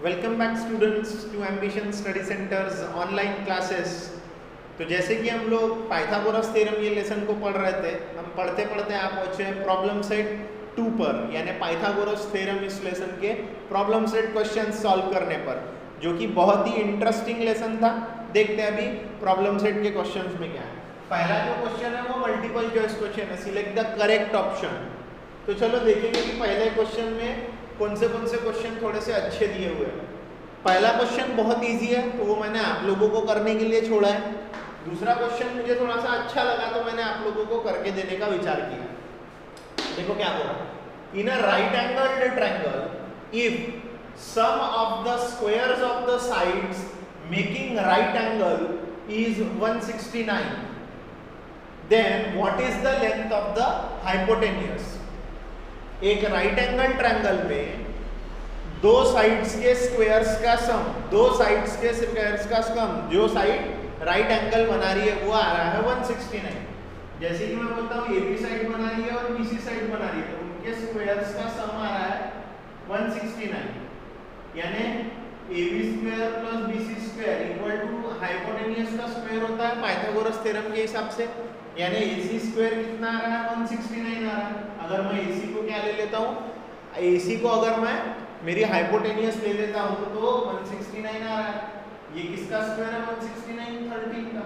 Welcome back students to ambition study centres online classes. तो जैसे कि हम लोग पाइथागोरस थ्योरम ये लेसन को पढ़ रहे थे, हम पढ़ते पढ़ते आप पहुंचे हैं प्रॉब्लम सेट 2 पर, यानी पाइथागोरस थ्योरम इस लेसन के प्रॉब्लम सेट क्वेश्चन सॉल्व करने पर, जो कि बहुत ही इंटरेस्टिंग लेसन था। देखते हैं अभी प्रॉब्लम सेट के क्वेश्चंस में क्या है। पहला जो क्वेश्चन है वो मल्टीपल चॉइस क्वेश्चन है, सिलेक्ट द करेक्ट ऑप्शन। तो चलो देखेंगे कि पहले क्वेश्चन में कौन से क्वेश्चन थोड़े से अच्छे दिए हुए हैं। पहला क्वेश्चन बहुत इजी है, तो वो मैंने आप लोगों को करने के लिए छोड़ा है। दूसरा क्वेश्चन मुझे थोड़ा सा अच्छा लगा, तो मैंने आप लोगों को करके देने का विचार किया। देखो क्या बोला, in a right angled triangle if sum of the squares of the sides making right angle is 169, then what is the length of the hypotenuse. एक राइट एंगल ट्रायंगल में दो साइड्स के स्क्वायर्स का सम, जो साइड राइट एंगल बना रही है वो आ रहा है 169। जैसे कि मैं बोलता हूँ AB साइड बना रही है और BC साइड बना रही है, तो उनके स्क्वायर्स का सम आ रहा है 169, यानी AB square plus BC square equal to hypotenuse का स्क्वायर होता है पाइथागोरस थ्योरम के हिसाब से, यानी AC स्क्वायर कितना आ रहा है 169 आ रहा है। अगर मैं AC को क्या ले लेता हूँ, AC को अगर मैं मेरी हाइपोटेन्यूज ले लेता हूँ तो 169 आ रहा है। ये किसका स्क्वायर है 169, 13 का।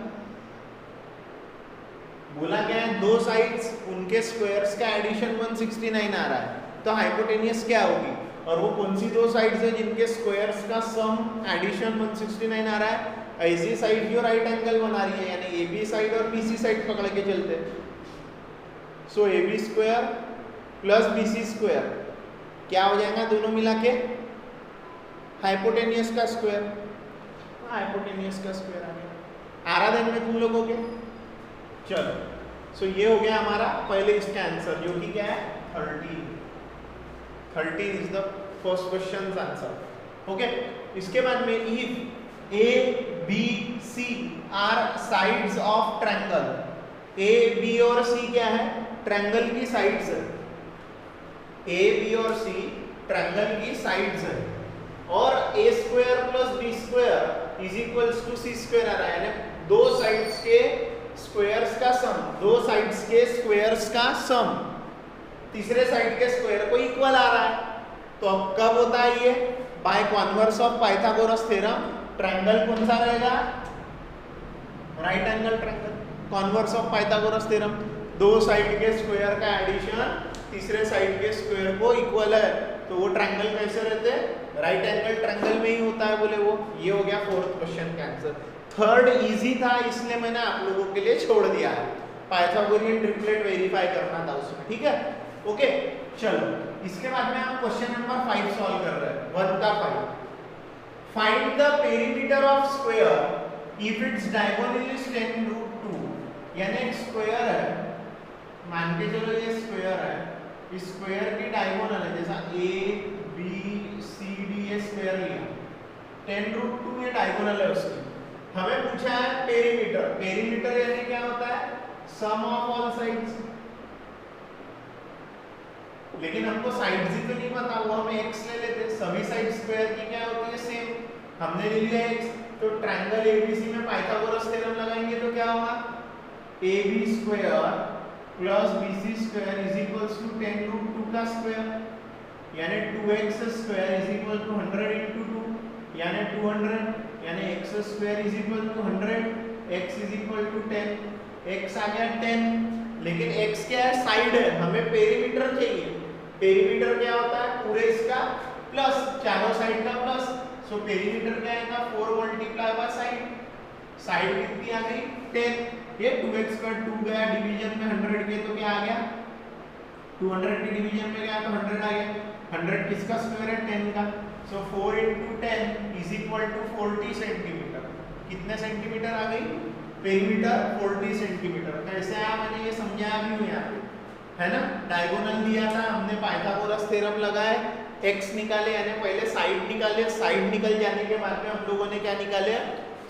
बोला क्या है, दो साइड्स उनके स्क्वायर्स का एडिशन 169 आ रहा है, तो हाइपोटेन्यूज क्या होगी, और वो कौन सी दो साइड्स है जिनके स्क्वायर्स का सम एडिशन 169 आ रहा है। ऐसी साइड जो राइट एंगल बना रही है, यानी AB साइड और BC साइड पकड़ के चलते हैं। सो AB square plus BC square क्या हो जाएगा, दोनों मिला के हाइपोटेन्यूज का स्क्वायर, हाइपोटेन्यूज का स्क्वायर आ गया। आ रहा ध्यान में तुम लोगों के। चलो, सो ये हो गया हमारा पहले इसका आंसर, जो कि क्या है 13 is the first question answer. Okay, इसके बाद में if A, B, C are sides of triangle, A, B और C क्या है, ट्रायंगल की साइड्स है। A, B और C ट्रायंगल की साइड्स है, और A square plus B square is equals to C square आ रहा है, यानी दो साइड्स के स्क्वायर्स का सम, दो साइड्स के स्क्वायर्स का सम तीसरे साइड के स्क्वायर को इक्वल आ रहा है। तो अब कब होता है ये, by converse of Pythagoras theorem triangle कौन सा रहेगा, right angle triangle. Converse of Pythagoras theorem, दो साइड के स्क्वायर का एडिशन तीसरे साइड के स्क्वायर को इक्वल है, तो वो ट्रायंगल कैसे रहते हैं, राइट एंगल ट्रायंगल में ही होता है बोले वो। ये हो गया फोर्थ क्वेश्चन का आंसर। थर्ड इजी था, इसलिए मैंने आप लोगों के लिए छोड़ दिया है, पाइथागोरियन ट्रिपलेट वेरीफाई करना था उसमें, ठीक है। ओके, चलो इसके बाद में हम क्वेश्चन नंबर 5 सॉल्व कर रहे हैं, 1 का 5। Find the perimeter of square if its diagonal is 10√2, यानी एक स्क्वायर है, मान के चलो ये स्क्वायर है, इस स्क्वायर की डायगोनल है, जैसा ABCD ये स्क्वायर लिया, 10√2 ये डायगोनल है उसकी। हमें पूछा है पेरीमीटर, पेरीमीटर यानी क्या होता है, सम ऑफ ऑल साइड्स, लेकिन हमको साइड्स ही तो नहीं पता, वो हम x ले लेते, सभी साइड स्क्वायर की क्या होती है सेम, हमने ले लिया x। तो ट्रायंगल ABC में पाइथागोरस थ्योरम लगाएंगे तो क्या होगा, AB square plus BC square is equals to 10√2 का स्क्वायर, यानी 2x square is equal to 100 into 2, यानी 200, यानी x square is equal to 100, x is equal to 10, x आ गया 10, लेकिन x क्या है, साइड है, हमें पेरीमीटर चाहिए। पेरीमीटर क्या होता है, पूरे इसका प्लस, चारों साइड का प्लस, सो पेरीमीटर क्या आएगा 4 मल्टीप्लाई बाय साइड, साइड कितनी आ गई 10, ये 2x का 2 गया डिवीजन में 100 के, तो क्या आ गया 200 के डिवीजन में गया तो 100 आ गया। 100 किसका स्क्वायर है 10 का, so 4 into 10 is equal to 40 centimetre. कितने सेंटीमीटर आ गई, पेरीमीटर 40 सेंटीमीटर। कैसे आया, मैंने ये समझाया भी हूँ यहाँ पे, है ना। डायगोनल दिया था, हमने पाइथागोरस थ्योरम लगाए, x निकाले, यानी पहले साइड निकाले, साइड निकल जाने के बाद में हम लोगों ने क्या निकाले,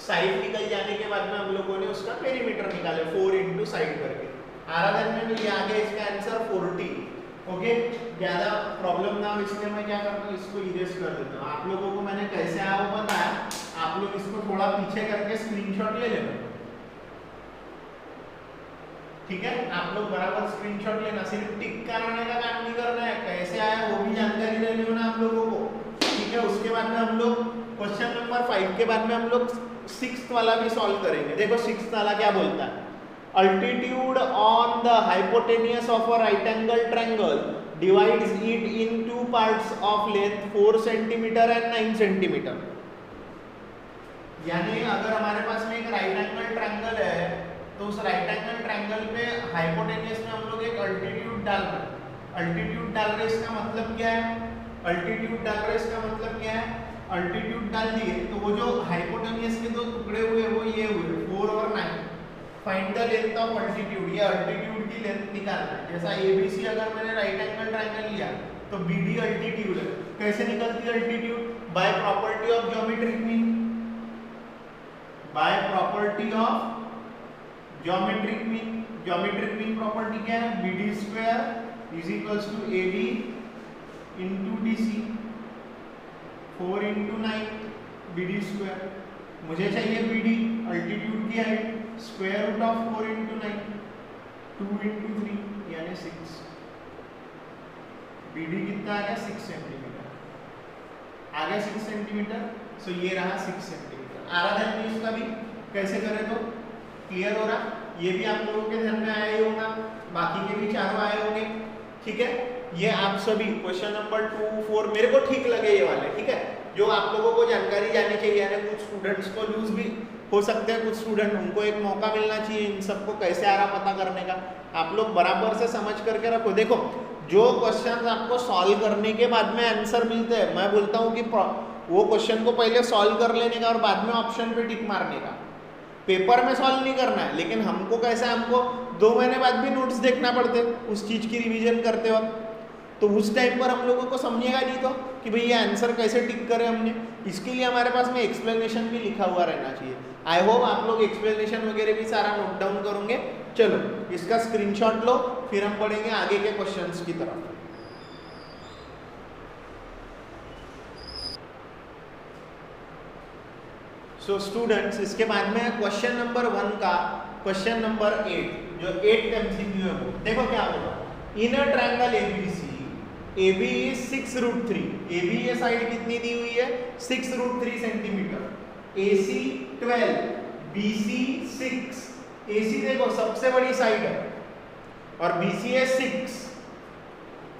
साइड निकल जाने के बाद में हम लोगों ने उसका पेरीमीटर निकाले 4 into साइड करके। आराधन में ये आ गया इसका आंसर 40। ओके, ज्यादा प्रॉब्लम ना हो इसलिए मैं क्या करता हूँ, इसको इरेज कर देता हूँ। आप लोगों को मैंने कैसे आया वो बताया, आप लोग इसको थोड़ा पीछे करके स्क्रीनशॉट ले लेना, ठीक है। आप लोग बराबर स्क्रीनशॉट लेना, सिर्फ टिक कराने का काम नहीं करना है, कैसे आया वो भी जानकारी लेनी हो ना आप लोगों को, ठीक है। उसके बाद में हम लोग क्वेश्चन नंबर 5 के बाद में हम लोग 6th वाला भी सॉल्व करेंगे। देखो 6th वाला क्या बोलता है, altitude on the hypotenuse of a right angle triangle divides it in two parts of length 4 cm and 9 cm। यानी अगर हमारे पास में एक राइट एंगल ट्रायंगल है तो उस राइट एंगल ट्रायंगल पे हाइपोटेन्यूज में हम लोग एक अल्टीट्यूड डाल रहे हैं। अल्टीट्यूड डाल रहे इसका मतलब क्या है, अल्टीट्यूड डाल रहे इसका मतलब क्या है, अल्टीट्यूड डाल दिए तो वो जो हाइपोटेन्यूज के दो टुकड़े हुए वो ये हुए 4 और 9। Find the length of altitude, ये अल्टीट्यूड की लेंथ निकालना है। जैसा एबीसी अगर मैंने राइट एंगल ट्रायंगल लिया तो बीडी अल्टीट्यूड है। कैसे निकलती है altitude, by property of geometric mean, by property of geometric mean. Geometric mean property क्या है, BD square is equals to AB into DC, 4 into 9 BD square. मुझे चाहिए बीडी अल्टीट्यूड की height, square root of 4 into 9 2 into 3 यानी 6। BD कितना आ गया 6 centimetre, आ गया 6 centimetre. सो ये रहा 6 सेंटीमीटर। आ रहा ध्यान में इसका भी कैसे करें तो क्लियर हो रहा, ये भी आप लोगों के ध्यान में आया ही होगा, बाकी के भी चारों आए होंगे, ठीक है। ये आप सभी क्वेश्चन नंबर 2, 4 मेरे को ठीक लगे ये वाले, ठीक है। जो आप लोगों को जानकारी जानी चाहिए, यानी कुछ स्टूडेंट्स को लूज भी हो सकते हैं, कुछ स्टूडेंट उनको एक मौका मिलना चाहिए इन सबको कैसे आ रहा पता करने का। आप लोग बराबर से समझ करके रखो। देखो जो क्वेश्चन आपको सॉल्व करने के बाद में आंसर मिलते हैं, मैं बोलता हूँ कि वो क्वेश्चन को पहले सॉल्व कर लेने का और बाद में ऑप्शन पे टिक मारने का। पेपर में सॉल्व नहीं करना है, लेकिन हमको कैसा है, हमको 2 महीने बाद भी नोट्स देखना पड़ते उस चीज़ की रिवीजन करते वक्त, तो उस टाइम पर हम लोगों को समझेगा नहीं तो कि भाई ये आंसर कैसे टिक करें हमने। इसके लिए हमारे पास में एक्सप्लेनेशन भी लिखा हुआ रहना चाहिए। आई होप आप लोग एक्सप्लेनेशन वगैरह भी सारा नोट डाउन करोगे। चलो इसका स्क्रीनशॉट लो, फिर हम पढ़ेंगे आगे के क्वेश्चंस की तरफ। सो स्टूडेंट्स, इसके बाद में क्वेश्चन नंबर 1 का क्वेश्चन नंबर 8 जो 8th MCQ है वो देखो क्या होगा। In a triangle ABC, AB is 6√3, AB ये साइड कितनी दी हुई है 6√3 सेंटीमीटर, AC 12, BC 6। AC देखो सबसे बड़ी साइड है और BC है 6।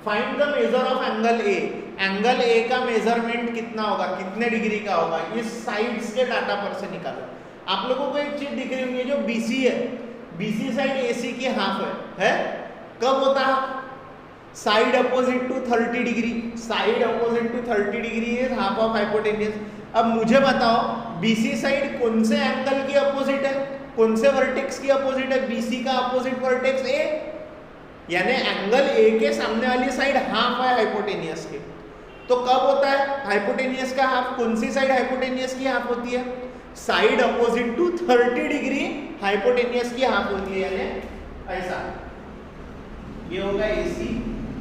Find the measure of angle A, angle A का मेजरमेंट कितना होगा, कितने डिग्री का होगा, इस साइड्स के डाटा पर से निकालो। आप लोगों को एक चीज दिख रही होगी, जो BC है, BC साइड AC की हाफ है? कब होता है, side opposite to 30 degree, side opposite to 30 degree is half of hypotenuse. अब मुझे बताओ BC साइड कौन से एंगल की अपोजिट है, कौन से वर्टेक्स की अपोजिट है, BC का अपोजिट वर्टेक्स A, यानी एंगल A के सामने वाली साइड हाफ है हाइपोटेन्यूज के। तो कब होता है हाइपोटेन्यूज का हाफ, कौन सी साइड हाइपोटेन्यूज की हाफ होती है, side opposite to 30 degree hypotenuse की हाफ होती है, यानी ऐसा। ये होगा AC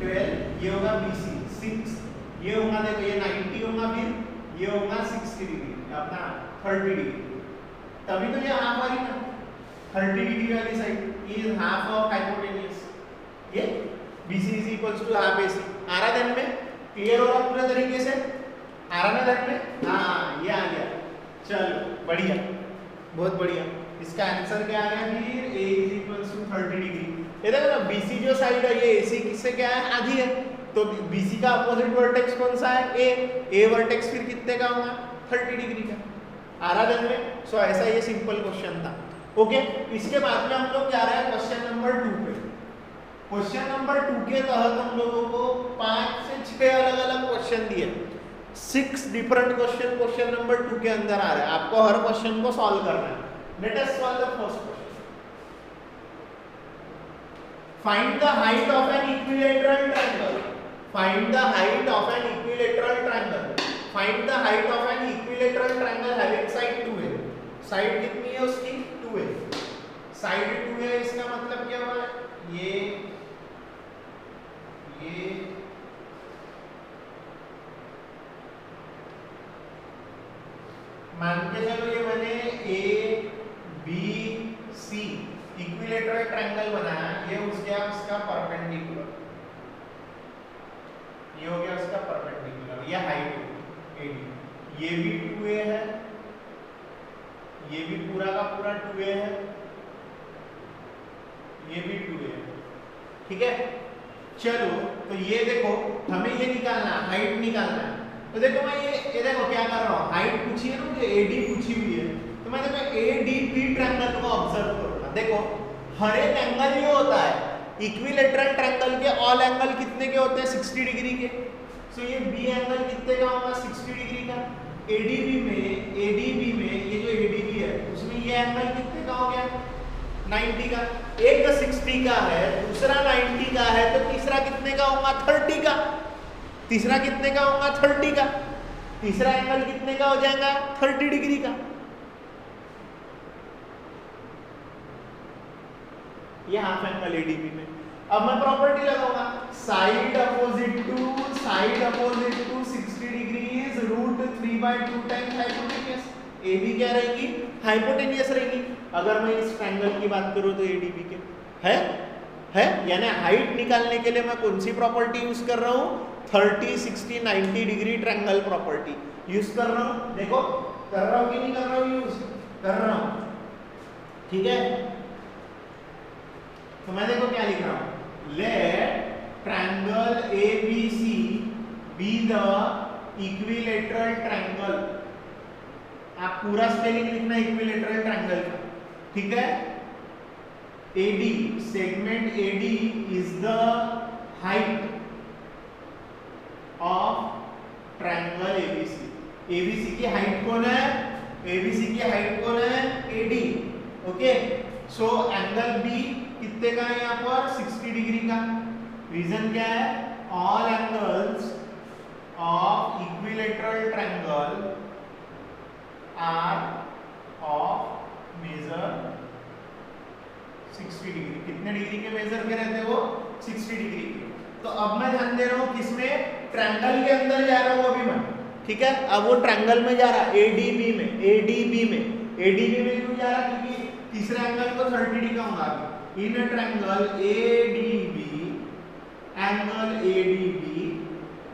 12, ये होगा BC 6, ये होगा देखो ये 90 होगा, फिर ये होगा 60 डिग्री अपना 30 डिग्री, तभी तो ये हाफ आ रही ना 30 डिग्री वाली side is half of hypotenuse. ये BC is equals to half AC। आ रहा ध्यान में, क्लियर हो रहा पूरे तरीके से, आ रहा ना ध्यान में, हाँ ये आ गया। चलो बढ़िया, बहुत बढ़िया। इसका आंसर क्या आ गया फिर, A is equals to 30 degree. ये देखो ना BC जो साइड है ये AC किससे क्या है, आधी है, तो BC का अपोजिट वर्टेक्स कौन सा है, A वर्टेक्स फिर कितने का होगा 30 डिग्री का। आ रहा ध्यान में। सो ऐसा ये सिंपल क्वेश्चन था। ओके, इसके बाद में हम लोग जा रहे हैं क्वेश्चन नंबर 2 पे। क्वेश्चन नंबर 2 के तहत हम लोगों को 5 से 6 अलग अलग क्वेश्चन दिए, 6 डिफरेंट क्वेश्चन नंबर 2 के अंदर आ रहे हैं। आपको हर क्वेश्चन को सॉल्व करना है। Let us solve the first question. Find the height of an equilateral triangle, find the height of an equilateral triangle, find the height of an equilateral triangle having side 2 है। Side कितनी है उसकी 2 है, side 2 है, इसका मतलब क्या हुआ, ये ये मान के चलो ये मैंने A B C equilateral triangle बनाया, ये उसका परपेंडिकुलर, ये हो गया उसका परपेंडिकुलर, ये हाइट एडी, ये भी 2a है, ये भी पूरा का पूरा 2a है, ये भी 2a है, ठीक है। चलो तो ये देखो हमें ये निकालना है, हाइट निकालना है। तो देखो मैं ये देखो क्या कर रहा हूँ, हाइट पूछी है ना मुझे, एडी पूछी हुई है, तो मैं देखो एडीबी ट्रायंगल को ऑब्जर्व करूंगा। देखो हर एक एंगल ये होता है, इक्विलेटरल ट्रायंगल के ऑल एंगल कितने के होते हैं, 60 डिग्री के। सो ये बी एंगल कितने का होगा, 60 डिग्री का। एडीबी में ये जो एडीबी है उसमें ये एंगल कितने का हो गया, 90 का। एक 60 का है, दूसरा 90 का है, तो तीसरा कितने का होगा, 30 का। तीसरा कितने का होगा, 30 का। तीसरा एंगल कितने का हो जाएगा, 30 डिग्री का। ये हाफ एंगल एडीबी में। अब मैं प्रॉपर्टी लगाऊंगा, side opposite to 60 degree is √3/2 times hypotenuse. AB क्या रहेगी, हाइपोटेनियस रहेगी। अगर मैं इस ट्रायंगल की बात करूं तो एडीबी के है यानी हाइट निकालने के लिए मैं कौन सी प्रॉपर्टी यूज कर रहा हूं, 30, 60, 90 डिग्री ट्रायंगल प्रॉपर्टी यूज कर रहा हूं। देखो कर रहा हूं कि नहीं कर रहा हूं, यूज कर रहा हूं, ठीक है। तो मैं देखो क्या लिख रहा हूं, let triangle ABC be the equilateral triangle. आप पूरा स्पेलिंग लिखना इक्विलेटरल ट्रायंगल का, ठीक है। AD, segment AD is the height of triangle ABC। ABC की हाइट कौन है, ABC की हाइट कौन है, AD, okay. So angle B कितने का है यहाँ पर, 60 डिग्री का। रीजन क्या है, all angles of equilateral triangle are of measure 60 degree. कितने डिग्री के मेजर के रहते हैं वो, 60 डिग्री के। तो अब मैं ध्यान दे रहा हूँ किसमें, ट्रायंगल के अंदर जा रहा हूँ अभी मैं, ठीक है। अब वो ट्रायंगल में जा रहा है, एडीबी में क्यों जा रहा है, क्योंकि तीसरा एंगल को 30 डिग्री का होगा। In triangle ADB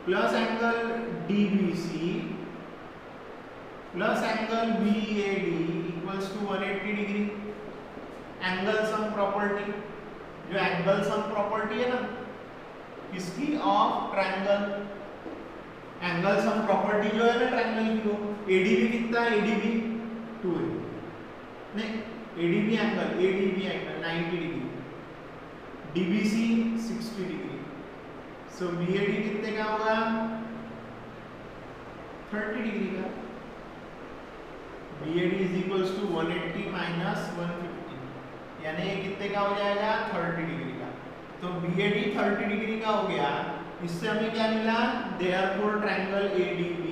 plus angle DBC plus angle BAD equals to 180 degree. Angle sum property, जो एंगल सम प्रॉपर्टी है ना किसकी, of triangle. Angle sum property जो है ना ट्रायंगल की, वो एडीबी कितना है, एडीबी 2a, नहीं ADB angle 90 degree, DBC 60 degree. So BAD कितने का होगा, 30 डिग्री का। BAD is equals to 180 minus 150, यानी ये कितने का हो जाएगा, 30 डिग्री का। तो BAD 30 डिग्री का हो गया। इससे हमें क्या मिला, therefore triangle ADB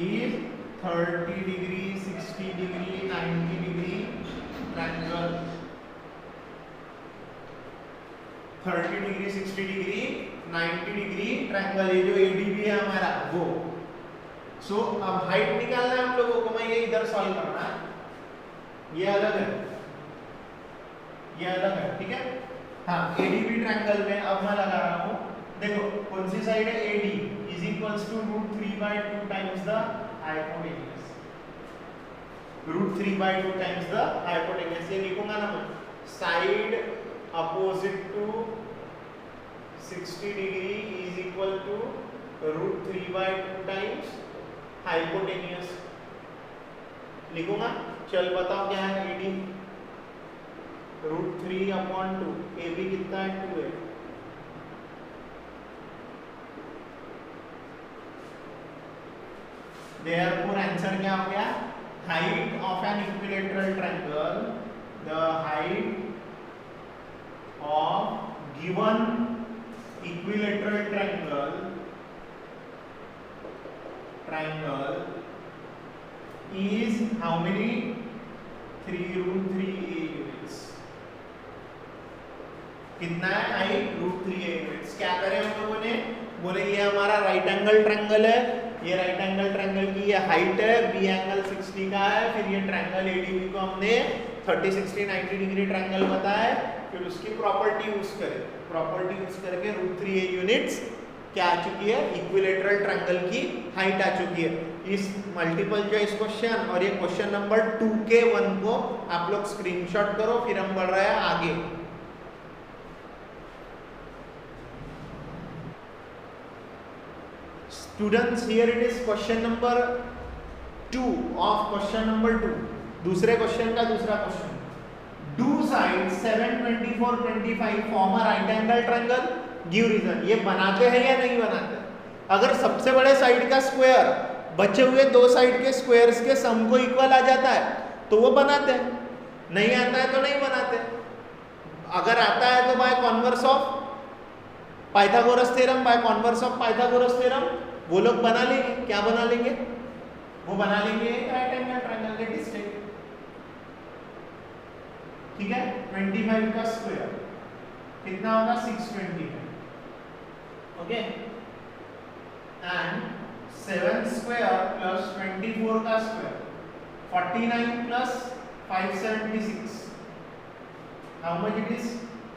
is 30 degree, 60 degree, 90 degree triangle. 30 degree, 60 degree, 90 degree triangle, ये जो ADB है हमारा वो। सो अब हाइट निकालना है हम लोगों को, मैं ये इधर सॉल्व करना है, ये अलग है, ये अलग है, ठीक है। हाँ एडीबी ट्रायंगल में अब मैं लगा रहा हूँ, देखो कौन सी साइड है, AD is equals to √3/2 times the hypotenuse, √3/2 times the hypotenuse. ये लिखूंगा ना मैं, side opposite to 60 degree is equal to √3/2 times hypotenuse लिखूंगा। चल बताओ क्या है, AD √3/2, AB कितना है, 2 है। Therefore आंसर क्या हो गया, height of an equilateral triangle, the height of given equilateral triangle is how many, 3 √3a units। कितना है हाइट √3a यूनिट्स। क्या करें हम लोगों ने, बोले ये हमारा राइट एंगल ट्रायंगल है, ये राइट एंगल ट्रायंगल की ये हाइट है, बी एंगल 60 का है, फिर ये ट्रायंगल एडीबी को हमने 30 60 90 डिग्री ट्रायंगल बताया, फिर उसकी प्रॉपर्टी यूज करें, प्रॉपर्टी यूज करके √3a यूनिट्स क्या आ चुकी है, इक्विलेटरल ट्रायंगल की हाइट आ चुकी है। इस मल्टीपल चॉइस क्वेश्चन और ये क्वेश्चन नंबर 2K1 को आप लोग स्क्रीनशॉट करो, फिर हम बढ़ रहे हैं आगे। Students here it is question number 2 of question number 2, दूसरे क्वेश्चन का दूसरा question. Do side 7 24 25 form a right angle triangle, give reason. ये बनाते हैं या नहीं बनाते? अगर सबसे बड़े साइड का स्क्वायर बचे हुए दो साइड के स्क्वायर्स के सम को इक्वल आ जाता है तो वो बनाते हैं, नहीं आता है तो नहीं बनाते। अगर आता है तो by converse of Pythagoras theorem, by converse of Pythagoras theorem वो लोग बना लेंगे। क्या बना लेंगे? वो बना लेंगे right angle triangle. Let it take, ठीक है, 25 का स्क्वायर कितना होगा, 620 ओके, एंड 7 स्क्वायर प्लस 24 का square 49 plus 576, how much it is?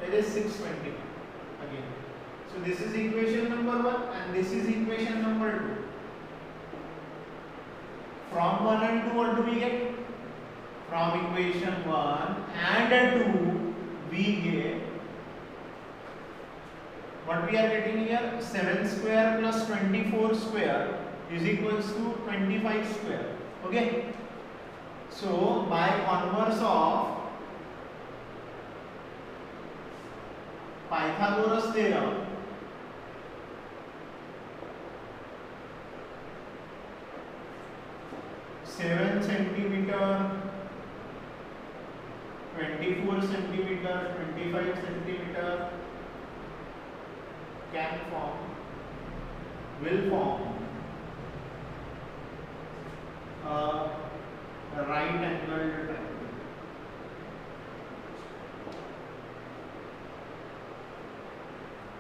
It is 620 again. So this is equation number 1 and this is equation number 2. From 1 and 2 what do we get? From equation 1 and 2 we get what we are getting here, 7 square plus 24 square is equals to 25 square. Okay, so by converse of Pythagoras theorem, seven centimetre, 24 centimetre, 25 centimetre can form, will form a right angled triangle.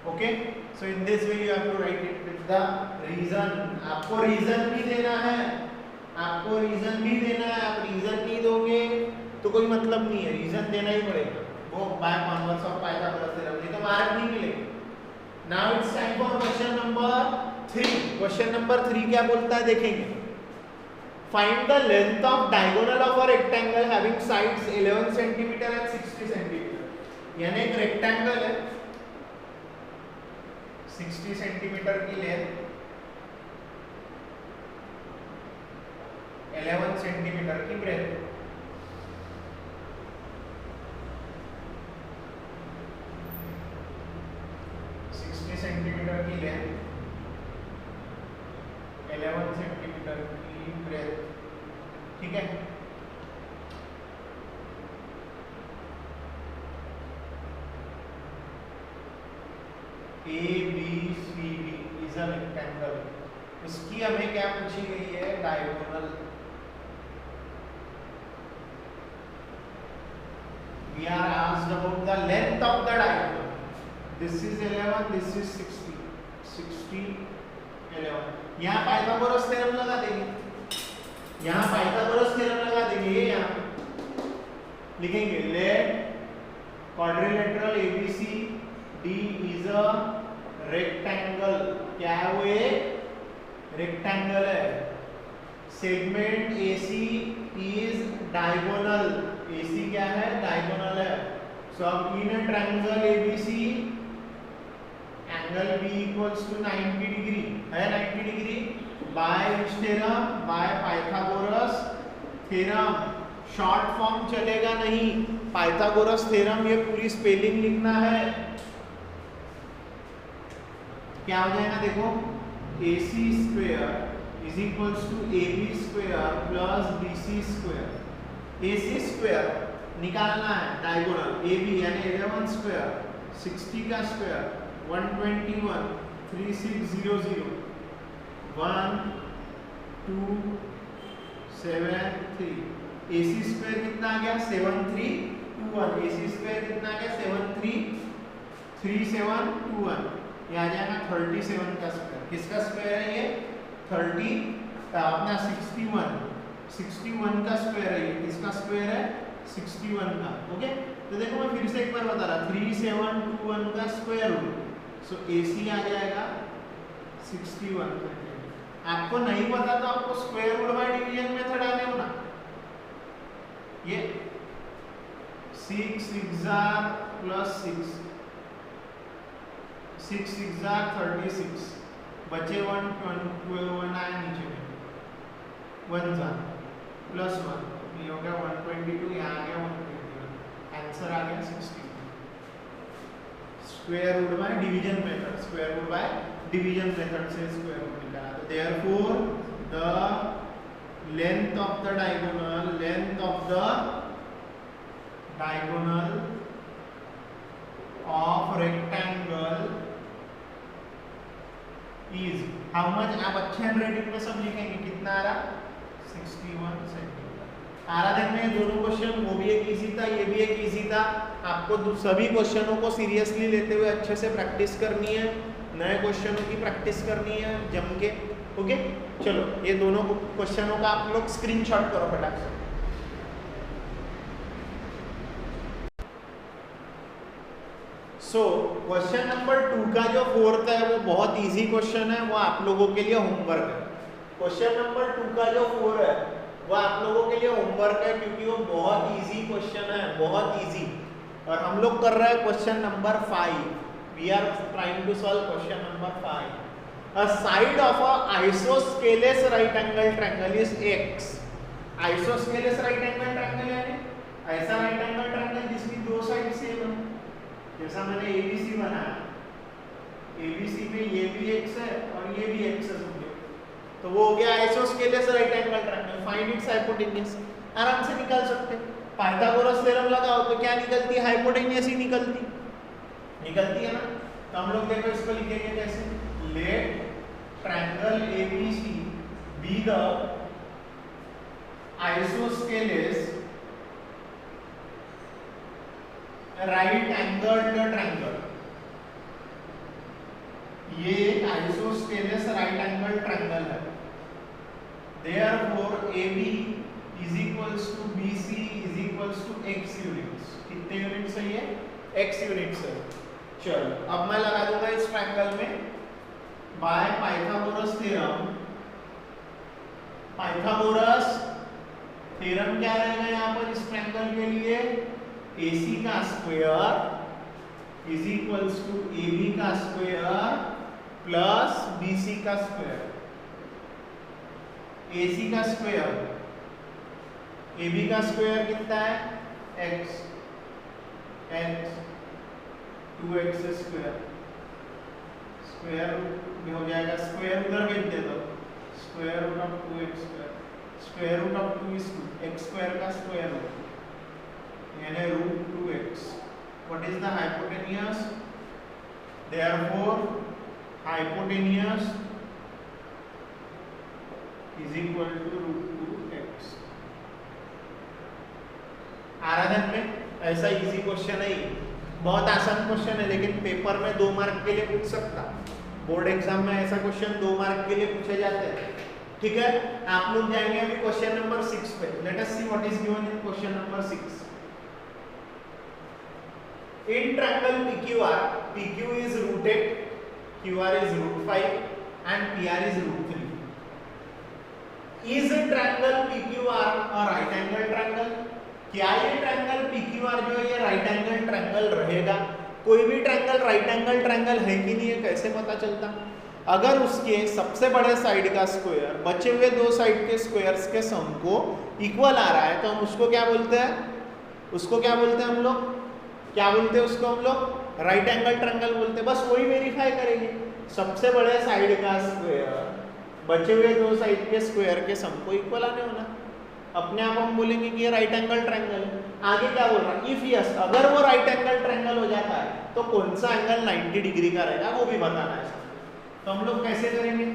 Okay, so in this way you have to write it with the reason. आपको reason भी देना है, आपको reason भी देना है। आप reason नहीं दोगे तो कोई मतलब नहीं है, रीजन देना ही पड़ेगा, वो by converse of Pythagoras theorem, नहीं तो मार्क नहीं मिलेगा। Now it's time for question number 3. Question number 3 क्या बोलता है देखेंगे। Find the length of diagonal of a rectangle having sides 11 centimeter and 60 centimeter. यानी एक रेक्टेंगल है, 60 सेंटीमीटर की लेंथ, 11 सेंटीमीटर की ब्रेथ। सेंटीमीटर की लेंथ, 11 सेंटीमीटर की ब्रेथ, ठीक है। ABCD इज अ रेक्टेंगल, इसकी हमें क्या पूछी गई है, diagonal. We are asked about the length of the diagonal. This is 11, this is 60, 60, 11। यहाँ पाइथागोरस थ्योरम लगा देंगे, यहाँ पाइथागोरस थ्योरम लगा देंगे। ये यहाँ लिखेंगे let quadrilateral ABCD is a rectangle. क्या है वो? एक रेक्टेंगल है। Segment AC is diagonal, AC क्या है? डायगोनल है। सो अब in triangle ABC angle B equals to 90 degree है, 90 degree by which theorem? By Pythagoras theorem. Short form चलेगा नहीं, पाइथागोरस थ्योरम, ये पूरी स्पेलिंग लिखना है। क्या हो जाएगा देखो, AC square is equals to AB square plus BC square. AC square निकालना है डायगोनल, AB यानी 11 स्क्वायर, 60 का स्क्वायर 121, 3600, 1 2 7 3। AC स्क्वायर कितना आ गया? 7321। AC स्क्वायर कितना आ गया? 7321। 3721, ये आ जाएगा 37 का स्क्वायर। किसका स्क्वायर है ये? 61 का स्क्वायर है ये। किसका स्क्वायर है? 61 का। ओके, तो देखो मैं फिर से एक बार बता रहा, 3721 का स्क्वायर रूट, सो AC आ जाएगा 61। आपको नहीं पता तो आपको square root by division method आने हो ना। ये 6 6 प्लस 6, 6 6 36, बचे 1 आया नीचे में, 1 जा प्लस 1, ये हो गया 122, यहाँ आ गया 121, आंसर आ गया 60। Square root by division method, square root by division method से स्क्वायर रूट निकाला। तो therefore the length of the diagonal of rectangle is how much? आप अच्छे हैंडराइटिंग में सब लिखेंगे, कितना आ रहा? 61 सेंटीमीटर आ रहा। देखने दोनों क्वेश्चन, वो भी एक इजी था, ये भी एक इजी था। आपको सभी क्वेश्चनों को सीरियसली लेते हुए अच्छे से प्रैक्टिस करनी है, नए क्वेश्चनों की प्रैक्टिस करनी है जम के। ओके, चलो ये दोनों क्वेश्चनों का आप लोग स्क्रीनशॉट करो फटाक से। सो क्वेश्चन नंबर 2 का जो फोर्थ है वो बहुत इजी क्वेश्चन है, वो आप लोगों के लिए होमवर्क है। क्वेश्चन नंबर 2 का जो 4 है वो आप लोगों के लिए होमवर्क है, क्योंकि वो बहुत इजी क्वेश्चन है, बहुत इजी। और हम लोग कर रहे हैं question number 5। We are trying to solve question number 5। A side of a isosceles right angle triangle is x। Isosceles right angle triangle यानी ऐसा राइट एंगल ट्रायंगल जिसकी दो साइड सेम है। जैसा मैंने ABC बनाया, ABC में ये भी x है और ये भी x है समझो, तो वो हो गया isosceles right angle triangle. Find its hypotenuse, आराम से निकाल सकते हैं। पाइथागोरस थ्योरम लगाओ तो क्या निकलती है? हाइपोटेन्यूज ही निकलती है ना। तो हम लोग देखो इसको लिखेंगे कैसे? Let triangle ABC be the isosceles right angle triangle. ये एक आइसोस्केलेस राइट एंगल ट्रायंगल है। Therefore AB is equals to BC is equals to x units. कितने यूनिट्स है ये? x यूनिट्स है। चलो अब मैं लगा दूंगा इस ट्रायंगल में bye Pythagoras theorem. Pythagoras theorem क्या रहेगा यहाँ पर इस ट्रायंगल के लिए? AC का square is equals to AB का स्क्वायर प्लस BC का स्क्वायर। AC का स्क्वायर, AB का स्क्वायर कितना है? x 2x स्क्वायर, स्क्वायर में हो जाएगा, स्क्वायर उधर भेज दे दो, square root of 2x square, square root of 2 is x square का स्क्वायर रूट यानी root 2x। What is the hypotenuse? Therefore hypotenuse is equal to root 2x। आराधन में ऐसा इजी क्वेश्चन है, बहुत आसान क्वेश्चन है, लेकिन पेपर में 2 मार्क के लिए पूछ सकता। बोर्ड एग्जाम में ऐसा क्वेश्चन 2 मार्क के लिए पूछे जाते हैं। ठीक है, आप लोग जाएंगे अभी क्वेश्चन नंबर 6 पे। Let us see what is given in question number 6। In triangle PQR, PQ is root 8, QR is root 5 and PR is root 3. Is a triangle PQR a right angle triangle? क्या ये triangle PQR जो है ये right angle triangle रहेगा? कोई भी triangle right angle triangle है कि नहीं है कैसे पता चलता? अगर उसके सबसे बड़े साइड का स्क्वायर बचे हुए 2 साइड के स्क्वायर्स के सम को इक्वल आ रहा है तो हम उसको क्या बोलते हैं? उसको क्या बोलते हैं हम लोग? क्या बोलते हैं उसको हम लोग? राइट एंगल ट्रायंगल बोलते हैं। बस वही वेरीफाई करेंगे, सबसे बड़े साइड का स्क्वायर बचे हुए 2 साइड के स्क्वायर के सम को इक्वल आने होना, अपने आप हम बोलेंगे कि ये राइट एंगल ट्रायंगल है। आगे क्या बोल रहा है? इफ यस, अगर वो राइट एंगल ट्रायंगल हो जाता है तो कौन सा एंगल 90 डिग्री का रहेगा वो भी बताना है। तो हम लोग कैसे करेंगे?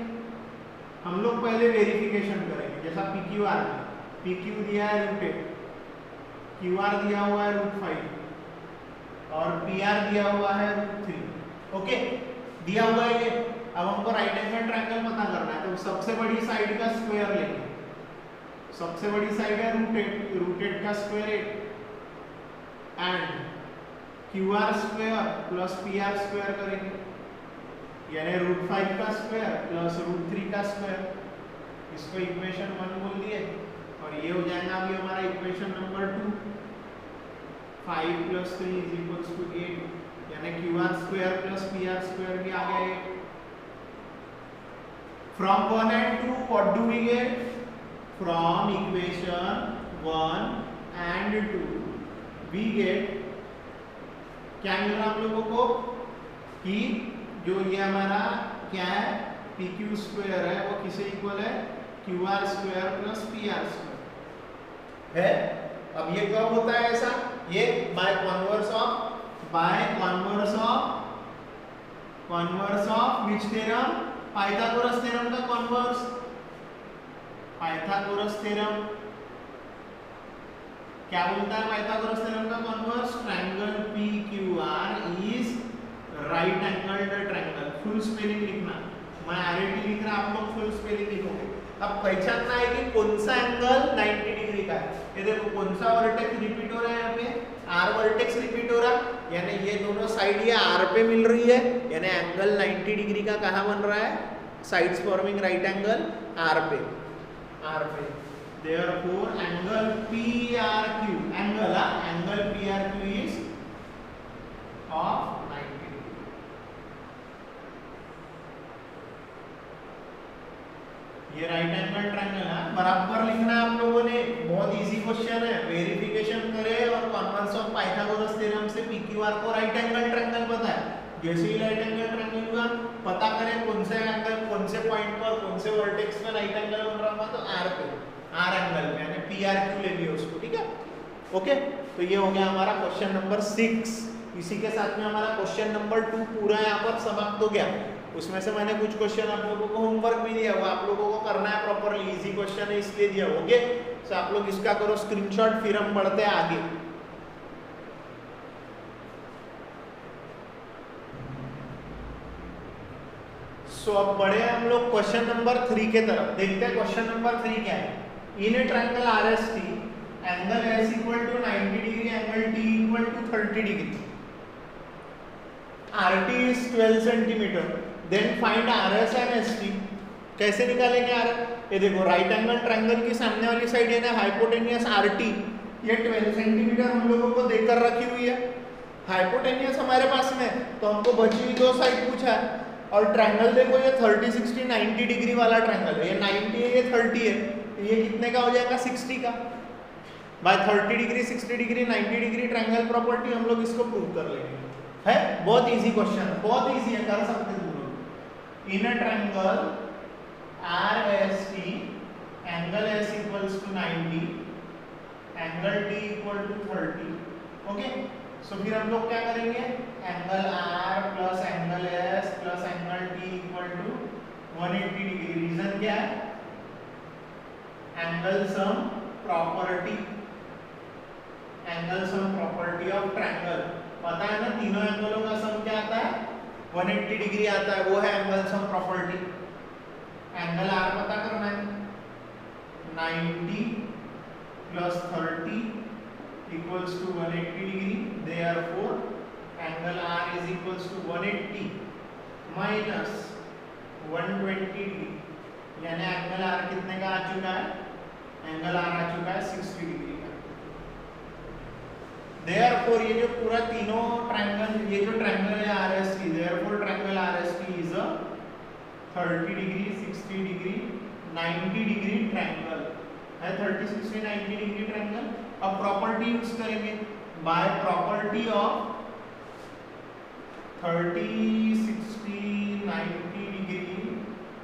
हम लोग पहले वेरिफिकेशन करेंगे। जैसा PQR में PQ दिया है रूट 8, QR दिया हुआ है रूट 5 और PR दिया हुआ है √3। ओके, दिया हुआ है ये। अब हमको राइट एंगल ट्रायंगल पता करना है, तो सबसे बड़ी साइड का स्क्वायर लेंगे। सबसे बड़ी साइड है √8 का square 8 and QR square plus PR square करेंगे, यानी √5 का स्क्वायर प्लस √3 का स्क्वायर। इसको इक्वेशन 1 बोल दिए और ये हो जाएगा अभी हमारा इक्वेशन नंबर 2। 5 + 3 = 8, यानी QR square plus PR square भी आ गया 8। From 1 and 2 what do we get? From equation 1 and 2 we get, क्या मिल रहा हम लोगों को कि जो ये हमारा क्या है PQ स्क्वायर है वो किसे इक्वल है? QR square plus PR square है। अब ये कब होता है ऐसा? ये by converse of which theorem? Pythagoras theorem का कॉन्वर्स। पाइथागोरस थ्योरम क्या बोलता है? पाइथागोरस थ्योरम का converse, triangle PQR is right angled triangle. Full spelling लिखना, मैं RAT लिख रहा, आप लोग फुल स्पेलिंग लिखोगे। अब पहचानना है कि कौन सा एंगल 90 डिग्री का है। ये देखो कौन सा वर्टेक्स रिपीट हो रहा है, यहाँ पे R वर्टेक्स रिपीट हो रहा, यानी ये दोनों साइड ये R पे मिल रही है, यानी एंगल 90 डिग्री का कहाँ बन रहा है? Sides forming right angle R पे। Therefore angle PRQ, angle PRQ is of 90 degree। ये राइट एंगल ट्रायंगल है, बराबर लिखना है आप लोगों ने। बहुत इजी क्वेश्चन है, वेरिफिकेशन करे और कॉन्वर्स ऑफ पाइथागोरस थ्योरम से PQR को राइट एंगल ट्रायंगल पता है। जैसे ही राइट एंगल ट्रायंगल हुआ पता करें कौन से एंगल कौन से पॉइंट पर कौन से वर्टेक्स में राइट एंगल बन रहा होगा, तो R पे, R एंगल में, यानी PRQ ले लियो उसको, ठीक है। ओके, तो ये हो गया हमारा क्वेश्चन नंबर 6। इसी के साथ में हमारा क्वेश्चन नंबर 2 पूरा यहाँ पर समाप्त हो गया। उसमें से मैंने कुछ क्वेश्चन आप लोगों को होमवर्क भी दिया, वो आप लोगों को करना है प्रॉपरली। इजी क्वेश्चन है इसलिए दिया। ओके, तो आप लोग इसका करो स्क्रीनशॉट, फिर हम बढ़ते हैं आगे। सो अब बढ़े हम लोग क्वेश्चन नंबर 3 के तरफ। देखते हैं क्वेश्चन नंबर 3 क्या है। In a triangle RST, angle S = 90 degree, angle T = 30 degree, RT is 12 centimetre, then find RS and ST। कैसे निकालेंगे RS? ये देखो राइट एंगल ट्रायंगल की सामने वाली साइड है ना हाइपोटेनियस RT, ये 12 सेंटीमीटर हम लोगों को देकर रखी हुई है। हाइपोटेनियस हमारे पास में, तो हमको बची हुई दो साइड पूछा है। और ट्रायंगल देखो ये 30, 60, 90 डिग्री वाला ट्रायंगल है। ये 90 है, ये 30 है, तो ये कितने का हो जाएगा? 60 का। By 30 degree, 60 degree, 90 degree triangle property हम लोग इसको प्रूव कर लेंगे। है बहुत इजी क्वेश्चन है, बहुत इजी है, कर सकते हैं तुम लोग। In a triangle RST, angle S = 90, angle T = 30। Okay, so फिर हम लोग क्या करेंगे? Angle R plus angle S plus angle T = 180 degree. Reason क्या है? Angle sum property, angle sum property of triangle. पता है ना तीनों एंगलों का सम क्या आता है? 180 डिग्री आता है, वो है angle sum property. Angle R पता करना है, 90 + 30 = 180 degree. Therefore angle R is equals to 180 minus 120 degree, यानी एंगल R कितने का आ चुका है? एंगल R आ चुका है 60 डिग्री का। Therefore ये जो पूरा तीनों ट्रायंगल, ये जो ट्रायंगल है RST, therefore triangle RST is a 30 degree, 60 degree, 90 degree triangle है। 30, 60, 90 डिग्री ट्रायंगल। अब प्रॉपर्टी यूज करेंगे, by property of 30, 60, 90 degree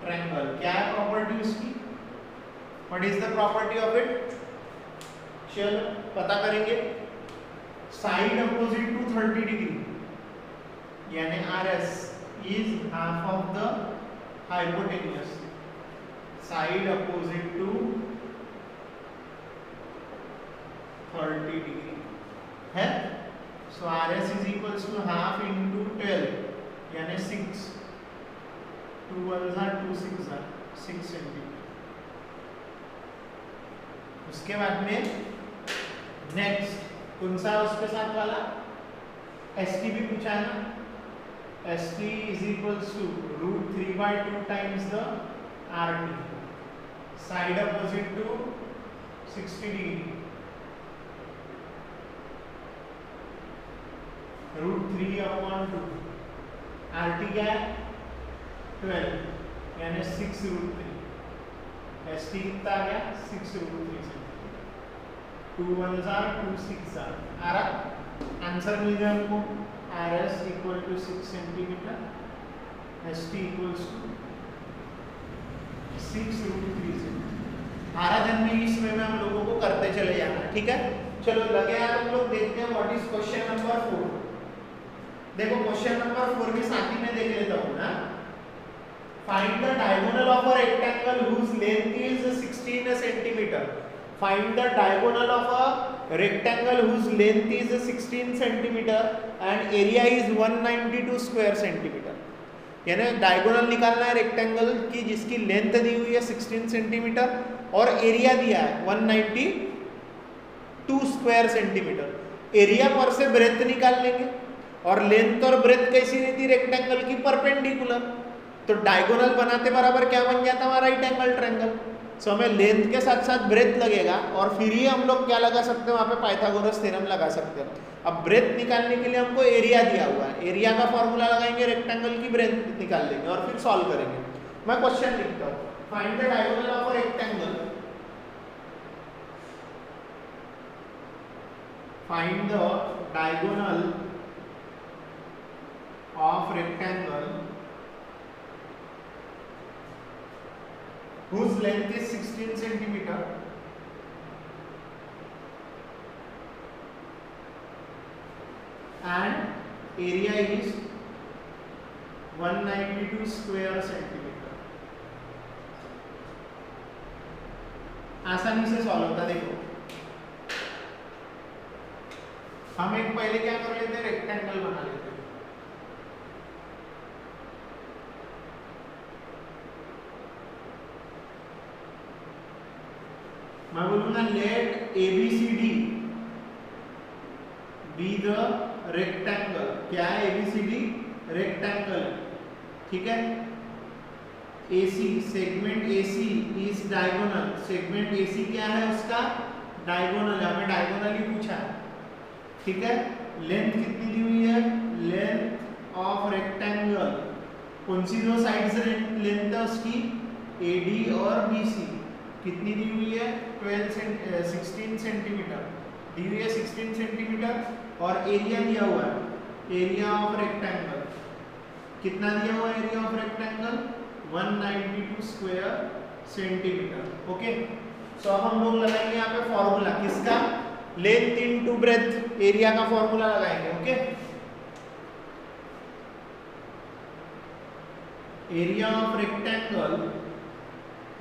triangle. क्या है प्रॉपर्टी उसकी? What is the property of it? चलो पता करेंगे। साइड अपोजिट टू 30 डिग्री, यानी RS is half of the hypotenuse, side opposite to 30 degree है। So R S is equals to half into 12 यानी 6, 2 1 2 6 centimetre. उसके बाद में नेक्स्ट कौन सा है उसके साथ वाला, एस टी भी पूछा है ना, S T is equals to √3/2 times the R T, side opposite to 60 degree, √3/2, R T क्या है 12 यानी 6√3, एस टी कितना आ गया 6√3 सेंटीमीटर, 2 1 2 6 आ रहा, आंसर मिल गया हमको, R S equal to 6 centimetre, S T equals to 6√3 centimetre. आराधन में इसमें में हम लोगों को करते चले जाना, ठीक है। चलो लगे यार हम लोग देखते हैं व्हाट इज क्वेश्चन नंबर 4। देखो क्वेश्चन नंबर 4 भी साथ ही में देख लेता हूं ना। Find the diagonal of a rectangle whose length is 16 centimetre. Find the diagonal of a rectangle whose length is 16 centimetre and area is 192 square centimetre. यानी diagonal निकालना है रेक्टेंगल की जिसकी लेंथ दी हुई है 16 सेंटीमीटर और एरिया दिया है 192 स्क्वायर सेंटीमीटर। एरिया पर से ब्रेथ निकाल लेंगे और लेंथ और ब्रेथ कैसी रहती रेक्टेंगल की, परपेंडिकुलर। तो डायगोनल बनाते बराबर क्या बन जाता हमारा राइट एंगल ट्रायंगल। सो हमें लेंथ के साथ साथ ब्रेथ लगेगा और फिर ही हम लोग क्या लगा सकते हैं वहाँ पे पाइथागोरस थ्योरम लगा सकते हैं। अब ब्रेथ निकालने के लिए हमको एरिया दिया हुआ है, एरिया का फॉर्मूला लगाएंगे, रेक्टेंगल की ब्रेथ निकाल लेंगे और फिर सॉल्व करेंगे। मैं क्वेश्चन लिखता हूँ, find the diagonal of a rectangle, find the diagonal of rectangle whose length is 16 centimeter and area is 192 square centimeter। आसानी से सॉल्व होता, देखो हम एक पहले क्या कर लेते हैं, रेक्टेंगल बना लेते हैं। मैं बोलूंगा let ABCD be the rectangle. क्या है ABCD? रेक्टेंगल, ठीक है। AC segment AC is diagonal, segment AC क्या है उसका डायगोनल, हमें डायगोनल ही पूछा है, ठीक है। लेंथ कितनी दी हुई है, लेंथ ऑफ रेक्टेंगल, कौन सी दो साइड्स लेंथ है उसकी, AD और BC, कितनी दी हुई है 16 सेंटीमीटर दी हुई है, 16 सेंटीमीटर। और एरिया दिया हुआ है, एरिया ऑफ रेक्टेंगल कितना दिया हुआ है, area of rectangle 192 square centimetre. Okay, so हम लोग लगाएंगे यहाँ पे फॉर्मूला किसका, लेंथ इनटू ब्रेथ, एरिया का फॉर्मूला लगाएंगे। Okay, area of rectangle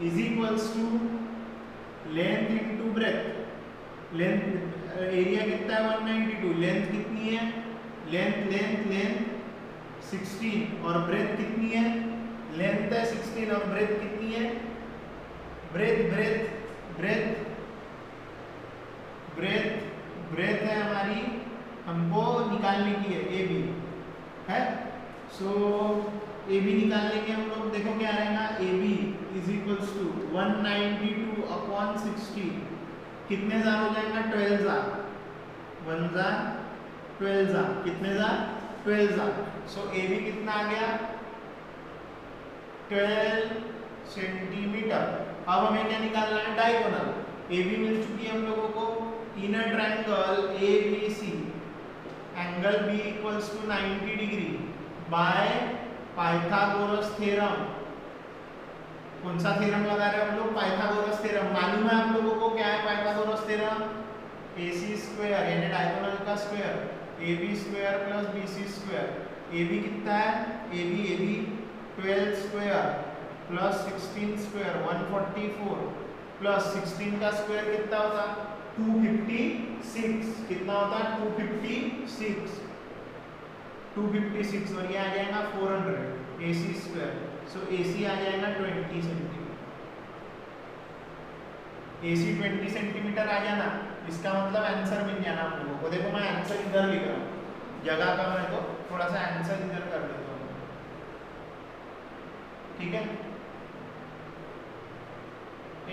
is equals to length into breadth. Length area कितना है 192, लेंथ कितनी है, लेंथ 16 और ब्रेथ कितनी है, लेंथ है 16 और ब्रेथ कितनी है, ब्रेथ है हमारी, हमको निकालने की है AB है। सो AB निकाल लेंगे हम लोग, देखो क्या रहेगा, AB इज इक्वल्स टू 192/60, कितने जार हो जाएगा 12 जार, 1 जार 12 जार, कितने जार 12 जार। सो AB कितना आ गया 12 सेंटीमीटर। अब हमें क्या निकालना है, डायगोनल। AB मिल चुकी है हम लोगों को, in a triangle ABC angle B equals to 90 degree by Pythagoras theorem. कौन सा थ्योरम लगा रहे हैं हम लोग, पाइथागोरस थ्योरम। मालूम है हम लोगों को क्या है पाइथागोरस थ्योरम, AC स्क्वायर यानी डायगोनल का square, AB square plus BC square. AB कितना है, AB 12 square plus 16 square 144 plus 16 का स्क्वायर कितना होता 256 कितना होता है 256 और ये आ जाएगा 400 AC स्क्वायर। सो AC आ जाएगा 20 सेंटीमीटर। AC 20 सेंटीमीटर आ जाना, इसका मतलब आंसर मिल जाना आप लोगों को। देखो मैं आंसर इधर लिख रहा हूँ, जगह कम है तो थोड़ा सा आंसर इधर कर देता हूँ, ठीक है।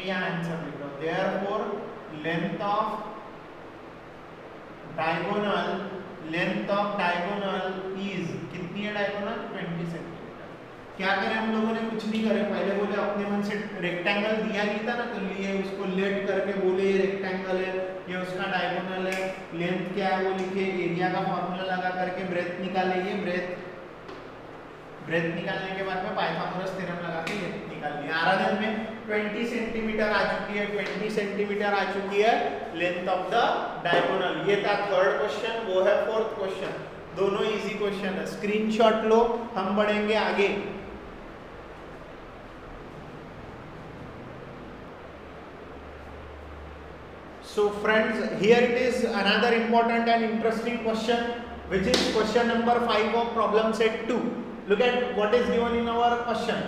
यहाँ आंसर लिख रहा हूँ, therefore length of diagonal is, कितनी है डायगोनल 20 सेंटीमीटर। क्या करें हम लोगों ने, कुछ नहीं करे, पहले बोले अपने मन से रेक्टेंगल दिया नहीं था ना, तो लिए उसको लेट करके बोले ये रेक्टेंगल है, ये उसका डायगोनल है, लेंथ क्या है वो लिखे, एरिया का फॉर्मूला लगा करके ब्रेथ निकाले, ये ब्रेथ निकालने के बाद में पाइथागोरस थ्योरम लगा के लेंथ निकाल लिया। आराधन में 20 सेंटीमीटर आ चुकी है, 20 सेंटीमीटर आ चुकी है लेंथ ऑफ द डायगोनल। ये था थर्ड क्वेश्चन, वो है फोर्थ क्वेश्चन। दोनों इजी क्वेश्चन है, स्क्रीनशॉट लो, हम बढ़ेंगे आगे। So friends, here it is another important and interesting question, which is question number 5 of problem set 2. Look at what is given in our question.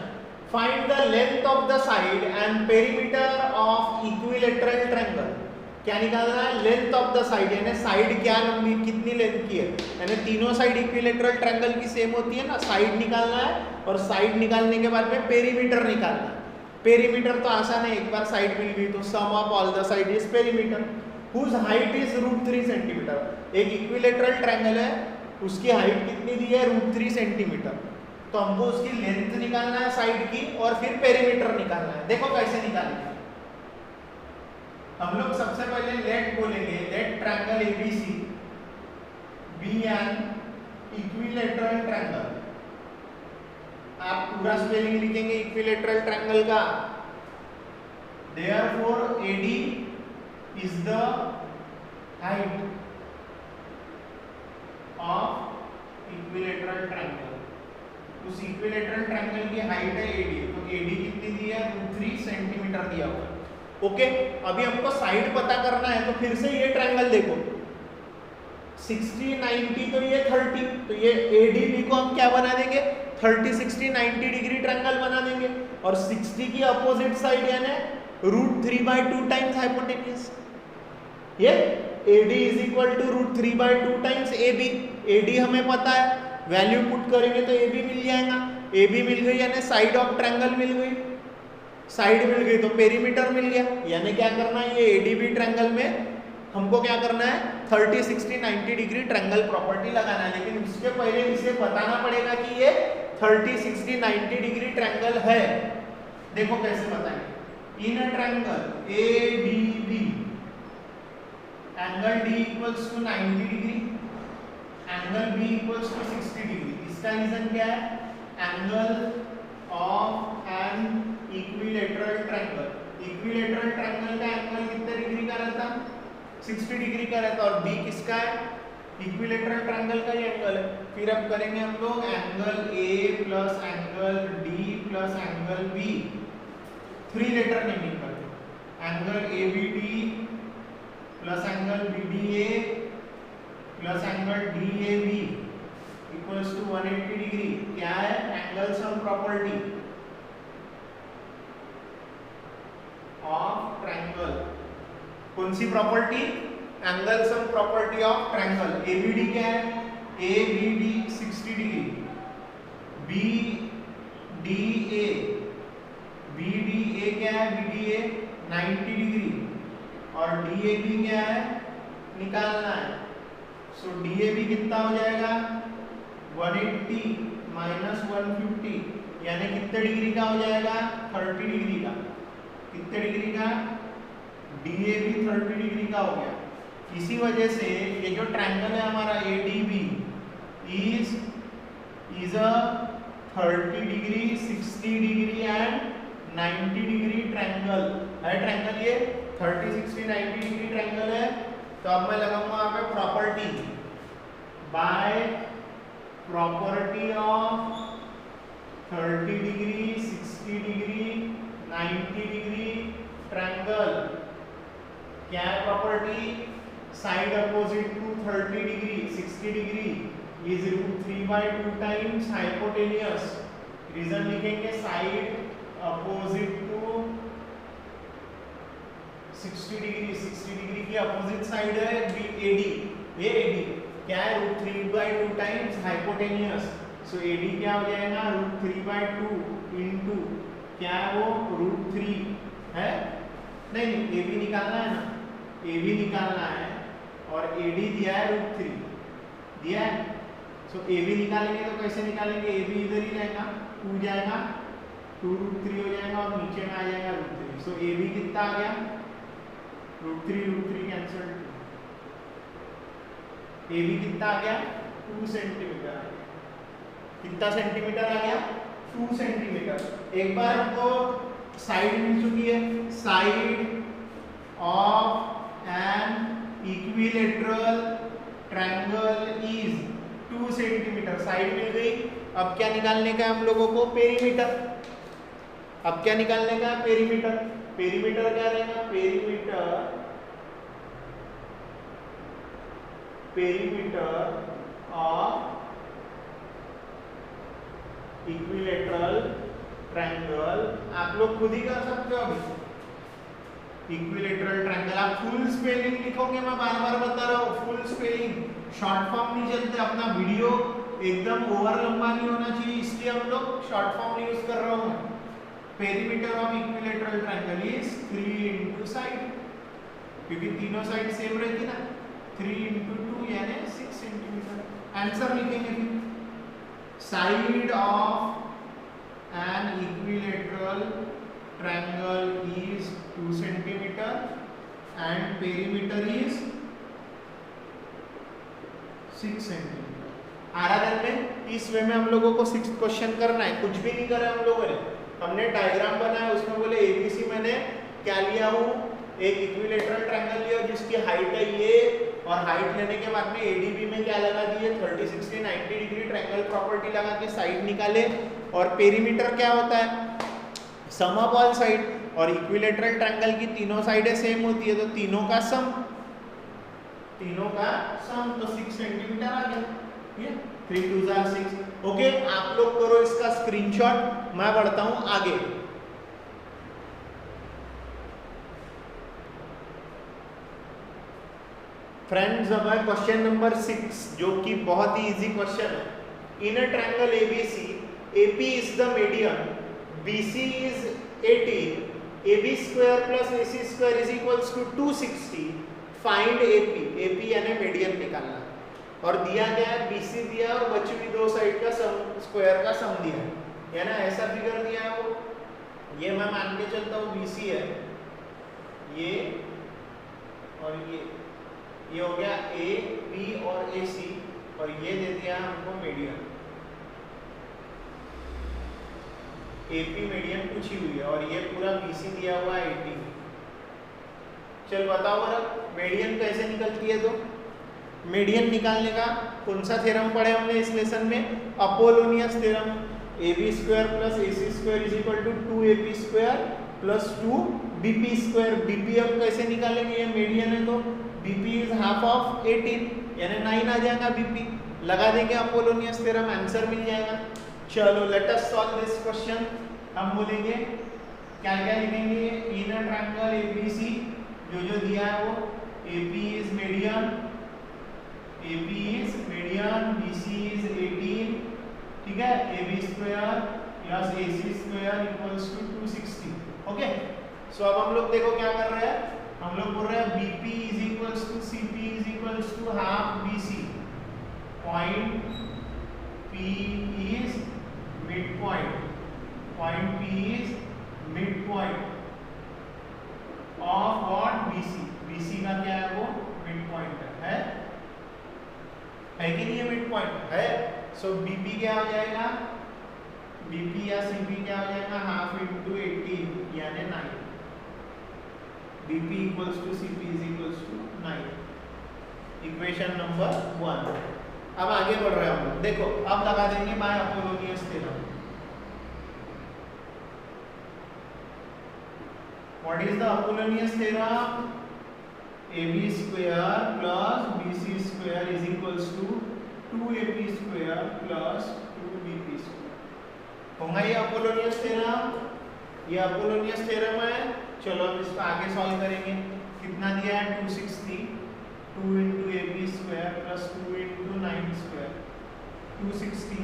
Find the length of the side and perimeter of equilateral triangle. क्या निकालना है, length of the side, यानी side क्या लंबी कितनी length की है, यानी तीनों साइड इक्विलेटरल ट्रायंगल की सेम होती है ना, साइड निकालना है और साइड निकालने के बाद में पेरीमीटर निकालना है। पेरीमीटर तो आसान है, एक बार साइड मिल गई तो sum of all the side is perimeter, whose height is √3 centimetre. एक इक्विलेटरल ट्रायंगल है, उसकी हाइट कितनी दी है √3 सेंटीमीटर, तो हमको उसकी लेंथ निकालना है साइड की और फिर पेरीमीटर निकालना है। देखो कैसे निकालेंगे हम लोग। सबसे पहले लेट बोलेंगे, let triangle ABC be an equilateral triangle. आप पूरा स्पेलिंग लिखेंगे इक्विलेटरल ट्रायंगल का। Therefore AD is the height of equilateral triangle. उस इक्विलेटरल ट्रायंगल की हाइट है AD, तो AD कितनी दी है √3 सेंटीमीटर दिया हुआ है। ओके, अभी हमको साइड पता करना है, तो फिर से ये ट्रायंगल देखो 60 90, तो ये 30, तो ये ADB को हम क्या बना देंगे 30 60 90 डिग्री ट्रायंगल बना देंगे। और 60 की अपोजिट साइड यानी √3/2 टाइम्स हाइपोटेन्यूज, ये AD is equal to √3/2 times AB। AD हमें पता है, वैल्यू पुट करेंगे तो AB मिल जाएगा। AB मिल गई यानी साइड ऑफ ट्रायंगल मिल गई, साइड मिल गई तो पेरीमीटर मिल गया। यानी क्या करना है, ये ADB ट्रायंगल में हमको क्या करना है 30 60 90 डिग्री ट्रायंगल प्रॉपर्टी लगाना है। लेकिन उसके पहले इसे बताना पड़ेगा कि ये 30 60 90 डिग्री ट्रायंगल है। देखो कैसे बताएंगे, in a triangle ADB angle D equals to 90 degree, angle B equals to 60 degree. इसका रीजन क्या है, angle of an equilateral triangle. Equilateral triangle का एंगल कितने डिग्री का रहता, 60 डिग्री का रहता। और B किसका है, इक्विलेटरल ट्रायंगल का ही एंगल है। फिर अब करेंगे हम लोग angle A plus angle D plus angle B, 3 letter naming करते, angle ABD plus angle BDA plus angle DAB equals to 180 degree. क्या है, angle sum property of triangle. कौन सी property, angle sum property of triangle. ABD क्या है, ABD 60 degree, BDA क्या है, BDA 90 degree, और DAB क्या है निकालना है। सो DAB कितना हो जाएगा 180 माइनस 150, यानी कितने डिग्री का हो जाएगा 30 डिग्री का। कितने डिग्री का, DAB 30 डिग्री का हो गया। इसी वजह से ये जो ट्रायंगल है हमारा ADB is a 30 degree 60 degree and 90 degree triangle है। ट्रायंगल ये 30 60 90 डिग्री ट्रायंगल है। तो अब मैं लगाऊंगा यहाँ पे property, by property of 30 degree 60 degree 90 degree triangle क्या है property, side opposite to 30 degree 60 degree is √3/2 times hypotenuse. Reason लिखेंगे, साइड अपोजिट टू 60 डिग्री की अपोजिट साइड है AD, ये AD क्या है √3/2 टाइम्स हाइपोटेनियस। सो AD क्या हो जाएगा √3/2 इंटू क्या है वो √3 है, नहीं AB निकालना है ना, AB निकालना है और AD दिया है √3 दिया है। सो AB निकालेंगे तो कैसे निकालेंगे, AB इधर ही जाएगा, 2 जाएगा, 2√3 हो जाएगा और नीचे में आ जाएगा √3। सो AB कितना आ गया √3 कैंसिल, AB कितना आ गया 2 सेंटीमीटर। कितना सेंटीमीटर आ गया 2 सेंटीमीटर। एक बार हमको साइड मिल चुकी है, side of an equilateral triangle is 2 centimetre, side मिल गई। अब क्या निकालने का है हम लोगों को, पेरीमीटर। अब क्या निकालने का है, पेरीमीटर। पेरीमीटर क्या रहेगा, पेरीमीटर ऑफ इक्विलेटरल ट्रायंगल, आप लोग खुद ही कर सकते हो अभी। इक्विलेटरल ट्रायंगल आप फुल स्पेलिंग लिखोगे, मैं बार बार बता रहा हूँ, फुल स्पेलिंग, शॉर्ट फॉर्म नहीं चलते। अपना वीडियो एकदम ओवर लंबा नहीं होना चाहिए, इसलिए हम लोग शॉर्ट फॉर्म यूज कर रहा हूँ। Perimeter of equilateral triangle is 3 into side, क्योंकि तीनों साइड सेम रहती ना, 3 इंटू 2 यानी 6 सेंटीमीटर। आंसर लिखेंगे फिर, side of an equilateral triangle is 2 centimetre and perimeter is 6 centimetre. आराधन में इस वे में हम लोगों को 6th क्वेश्चन करना है, कुछ भी नहीं करा हम लोगों ने। हमने डायग्राम बनाया, उसमें बोले ABC मैंने क्या लिया हूँ, एक इक्विलेटरल ट्रायंगल लिया जिसकी हाइट है ये, और हाइट लेने के बाद में ADB में क्या लगा दिए 30 60 90 डिग्री ट्रायंगल प्रॉपर्टी लगा के साइड निकाले। और पेरीमीटर क्या होता है, सम ऑफ ऑल साइड, और इक्विलेटरल ट्रायंगल की तीनों साइडें सेम होती है तो तीनों का सम तो 6 सेंटीमीटर आ गया, ये 3 2 6। ओके, आप लोग करो इसका स्क्रीनशॉट, मैं बढ़ता हूं आगे। फ्रेंड्स, अब है क्वेश्चन नंबर 6 जो कि बहुत ही इजी क्वेश्चन है। In a triangle ABC, AP is the median, BC is 18, AB square plus AC square is equals to 260, find AP यानी मीडियन निकालना। और दिया गया है BC दिया और बची हुई दो साइड का सम, स्क्वायर का सम दिया है, यानी ऐसा फिगर दिया है वो, ये मैं मान के चलता हूँ BC है, ये और ये हो गया A, B और AC, और ये दे दिया हमको मीडियन, AP मीडियन पूछी हुई है, और ये पूरा BC दिया हुआ है 18। चल बताओ बरा मीडियन कैसे निकलती है। तो मीडियन निकालने का कौन सा थ्योरम पढ़े हमने इस लेसन में, Apollonius theorem. AB square plus AC square is equal to 2AB square plus 2BP square. BP अब कैसे निकालेंगे, ये मीडियन है तो BP इज हाफ ऑफ 18 यानी 9 आ जाएगा BP, लगा देंगे अपोलोनियस थ्योरम, आंसर मिल जाएगा। चलो late us solve this question. हम बोलेंगे क्या क्या लिखेंगे, इन अ ट्रायंगल ABC, जो दिया है वो AP is median, BC is 18, ठीक है, AB square plus AC square equals to 260। Okay, so अब हम लोग देखो क्या कर रहे हैं, हम लोग बोल रहे हैं BP is equals to CP is equals to half BC, point P is mid point, mid point of what BC का क्या है वो मिड पॉइंट है कि नहीं, ये मिड पॉइंट है। सो BP क्या हो जाएगा, BP या CP क्या हो जाएगा, हाफ इंटू 18 यानी 9, BP equals to CP is equals to 9, equation number 1। अब आगे बढ़ रहे हैं हम लोग, देखो अब लगा देंगे by Apollonius theorem. What is the Apollonius theorem, AB square plus BC square is equals to 2AB square plus 2BP square होगा ये अपोलोनियस थ्योरम, ये अपोलोनियस थ्योरम है। चलो अब इसको आगे सॉल्व करेंगे। कितना दिया है 260, 2 into AB square plus 2 into 9 square, 260,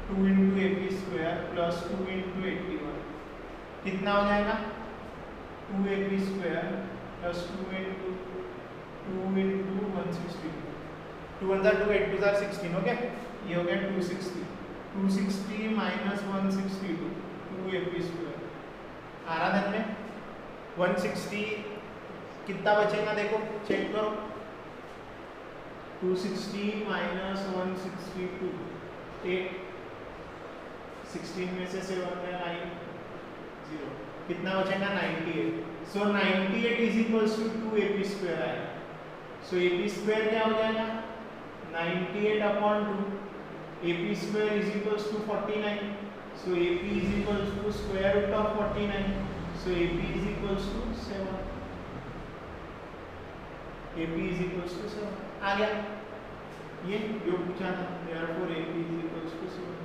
2 into AB square plus 2 into 81 कितना हो जाएगा 2AB square plus 2 into 160, 2 1 2 8 2 16 okay. ये हो गया 260, 260 minus 162 2AB square आ रहा है में 160 कितना बचेगा देखो चेक करो 260 minus 162 8 16 में से 7 में 9 0 कितना बचेगा 98। सो 98 is equals to 2AB square आएगा। सो AB square क्या हो जाएगा 98 upon 2 AP square is equals to 49. So AP is equals to square root of 49. So AP is equals to 7. AP is equals to 7 आ गया ये जो पूछा था। Therefore AP is equals to 7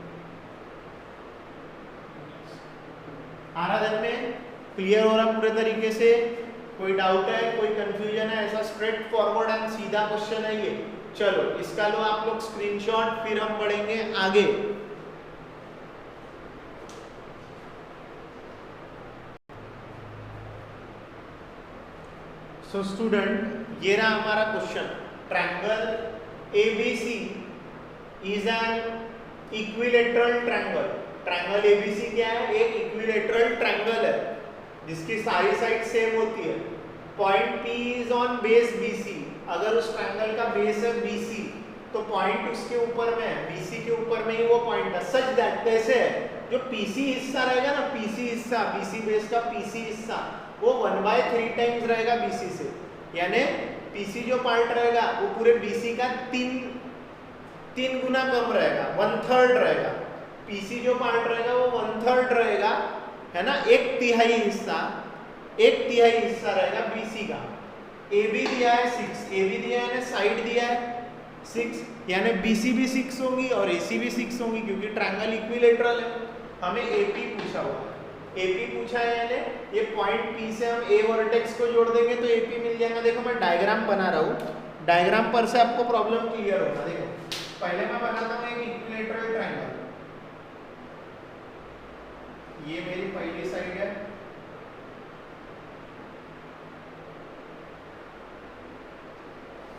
आ रहा है में क्लियर हो रहा पूरे तरीके से। कोई डाउट है कोई कंफ्यूजन है? ऐसा स्ट्रेट फॉरवर्ड एंड सीधा क्वेश्चन है ये। चलो इसका लो आप लोग स्क्रीनशॉट, फिर हम बढ़ेंगे आगे। सो स्टूडेंट ये रहा हमारा question. Triangle ABC is an equilateral triangle. Triangle ABC क्या है? एक इक्विलेटरल ट्रायंगल है जिसकी सारी साइड सेम होती है। Point P is on base BC। अगर उस ट्रायंगल का बेस है BC तो पॉइंट उसके ऊपर में है, BC के ऊपर में ही वो पॉइंट है। सच दैट कैसे है? जो PC हिस्सा रहेगा ना, PC हिस्सा, BC बेस का PC हिस्सा वो 1/3 टाइम्स रहेगा BC से। यानी PC जो पार्ट रहेगा वो पूरे BC का 3 गुना कम रहेगा, 1/3 रहेगा। PC जो पार्ट रहेगा वो 1/3 रहेगा, है ना, 1/3 हिस्सा रहेगा BC का। AB दिया है 6, AB दिया है ना, साइड दिया है 6, यानी BC भी 6 होंगी और AC भी 6 होंगी क्योंकि ट्रायंगल इक्विलेटरल है। हमें AP पूछा हुआ है, AP पूछा है यानी ये पॉइंट P से हम A वर्टेक्स को जोड़ देंगे तो AP मिल जाएगा। देखो मैं डायग्राम बना रहा हूँ, डायग्राम पर से आपको प्रॉब्लम क्लियर होगा। देखो पहले मैं बनाता हूँ एक इक्विलेटरल ट्रायंगल। ये मेरी पहली साइड है,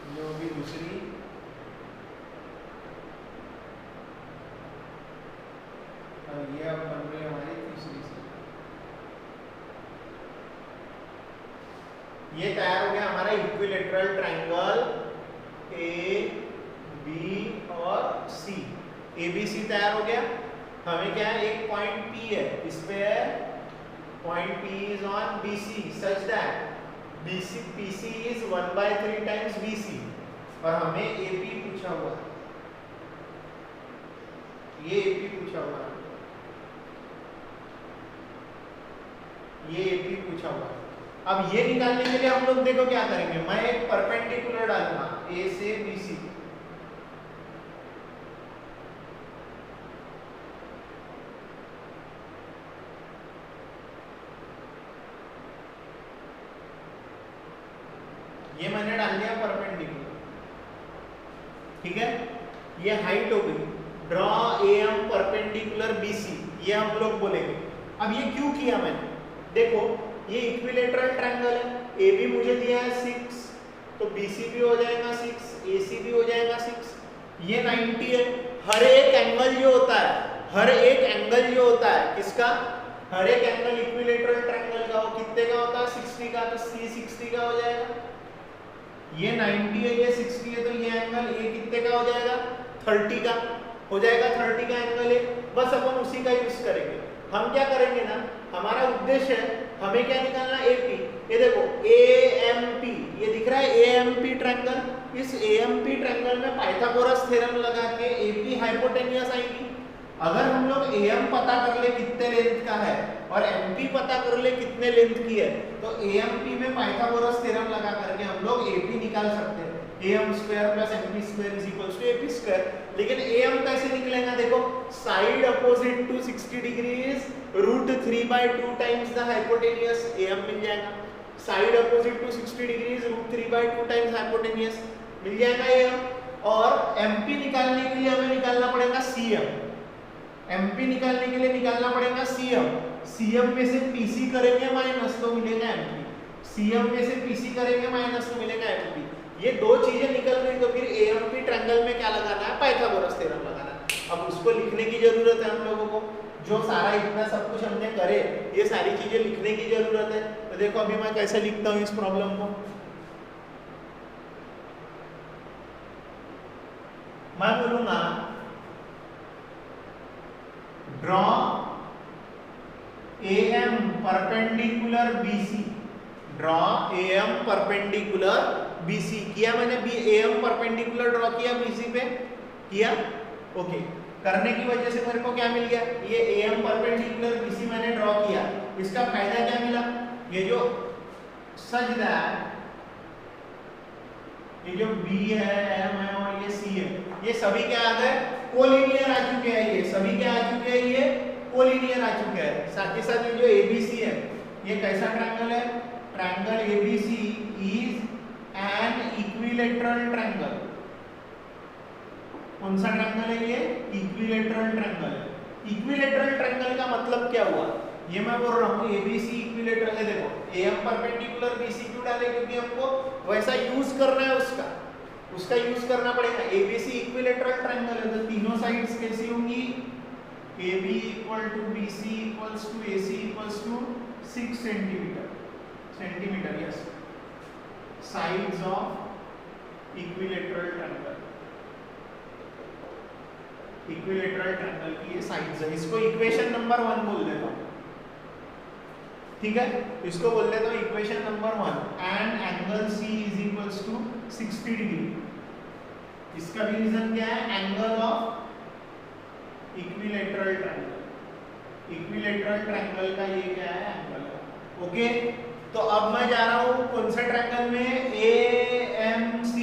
ये होगी दूसरी, और ये अब बन रही है हमारी तीसरी साइड। ये तैयार हो गया हमारा इक्विलेटरल ट्रायंगल A, B और C। ABC तैयार हो गया। हमें क्या है, एक पॉइंट P है, इस पे है point P is on BC such that PC is 1/3 times BC और हमें AP पूछा हुआ है। ये AP पूछा हुआ है, ये AP पूछा हुआ है। अब ये निकालने के लिए हम लोग देखो क्या करेंगे, मैं एक परपेंडिकुलर डालूंगा A से BC। ये मैंने डाल दिया परपेंडिकुलर, ठीक है। ये हाइट हो गई। ड्रॉ AM परपेंडिकुलर BC, ये हम लोग बोलेंगे। अब ये क्यों किया मैंने, देखो ये इक्विलेटरल ट्रायंगल है, AB मुझे दिया है 6 तो BC भी हो जाएगा 6, AC भी हो जाएगा 6, ये 90 है। हर एक एंगल जो होता है, हर एक एंगल जो होता है किसका, हर एक एंगल इक्विलेटरल ट्रायंगल का वो कितने का होता है 60 का, तो C 60 का हो जाएगा। ये 90 है, ये 60 है, तो ये एंगल ये कितने का हो जाएगा 30 का हो जाएगा, 30 का एंगल है। बस अपन उसी का यूज करेंगे। हम क्या करेंगे ना, हमारा उद्देश्य है हमें क्या निकालना, AP। ये देखो AMP, ये दिख रहा है AMP ट्रायंगल। इस AMP ट्रायंगल में पाइथागोरस थ्योरम लगा के AP हाइपोटेन्यूस आएगी। अगर हम लोग AM पता कर ले कितने लेंथ का है और MP पता कर ले कितने लेंथ की है, तो AMP में पाइथागोरस थ्योरम लगा करके हम लोग AP निकाल सकते हैं। AM square plus MP square is equals to AP square. लेकिन AM कैसे निकलेगा? देखो, side opposite to 60 degree is √3/2 times the hypotenuse. AM मिल जाएगा। Side opposite to 60 degree is √3/2 times hypotenuse, मिल जाएगा AM। और MP निकालने के लिए हमें निकालना पड़ेगा CM। MP निकालने के लिए निकालना पड़ेगा CM। CM में से PC करेंगे माइनस तो मिलेगा MP। CM में से PC करेंगे माइनस तो मिलेगा MP। ये दो चीजें निकल गई तो फिर AMP ट्रायंगल में क्या लगाना है? पाइथागोरस थ्योरम लगाना है। अब उसको लिखने की जरूरत है हम लोगों को। जो सारा इतना सब कुछ हमने करे, ये सारी चीजें लिखने की जरूरत है। तो देखो अभी मैं कैसे लिखता हूँ इस प्रॉब्लम को। मैं बोलूंगा draw AM perpendicular BC। Draw AM perpendicular BC किया मैंने। AM परपेंडिकुलर ड्रॉ किया BC पे, किया। ओके, करने की वजह से मेरे को क्या मिल गया? ये AM परपेंडिकुलर BC मैंने ड्रॉ किया। इसका फायदा क्या मिला? ये जो सजदा है, ये जो B है, M है और ये C है, ये सभी क्या आ गए? कोलिनियर आ चुके हैं। ये सभी क्या आ चुके हैं? ये कोलिनियर आ चुके हैं। साथ ही साथ ये जो ABC है, ये कैसा ट्रायंगल है? Triangle ABC is an equilateral triangle. कौन सा ट्रायंगल है ये? इक्विलैटरल ट्रायंगल है। इक्विलैटरल ट्रायंगल का मतलब क्या हुआ? ये मैं बोल रहा हूँ ABC इक्विलैटरल है। देखो, AM परपेंडिकुलर BC क्यों डाले? क्योंकि हमको वैसा यूज करना है, उसका यूज करना पड़ेगा। ABC इक्विलैटरल ट्रायंगल है तो तीनों साइड्स कैसी होंगी? AB equal to BC equals to AC equals to 6 centimetre. Yes, sides of equilateral triangle. Equilateral triangle की ये साइड्स है। इसको इक्वेशन नंबर 1 बोल देता हूँ, ठीक है? इसको बोल देता हूँ equation number 1। And angle C is equals to 60 degree. इसका भी रीजन क्या है? Angle of equilateral triangle. Equilateral triangle का ये क्या है? एंगल है। ओके, तो अब मैं जा रहा हूँ कौन सा ट्रायंगल में? AMC।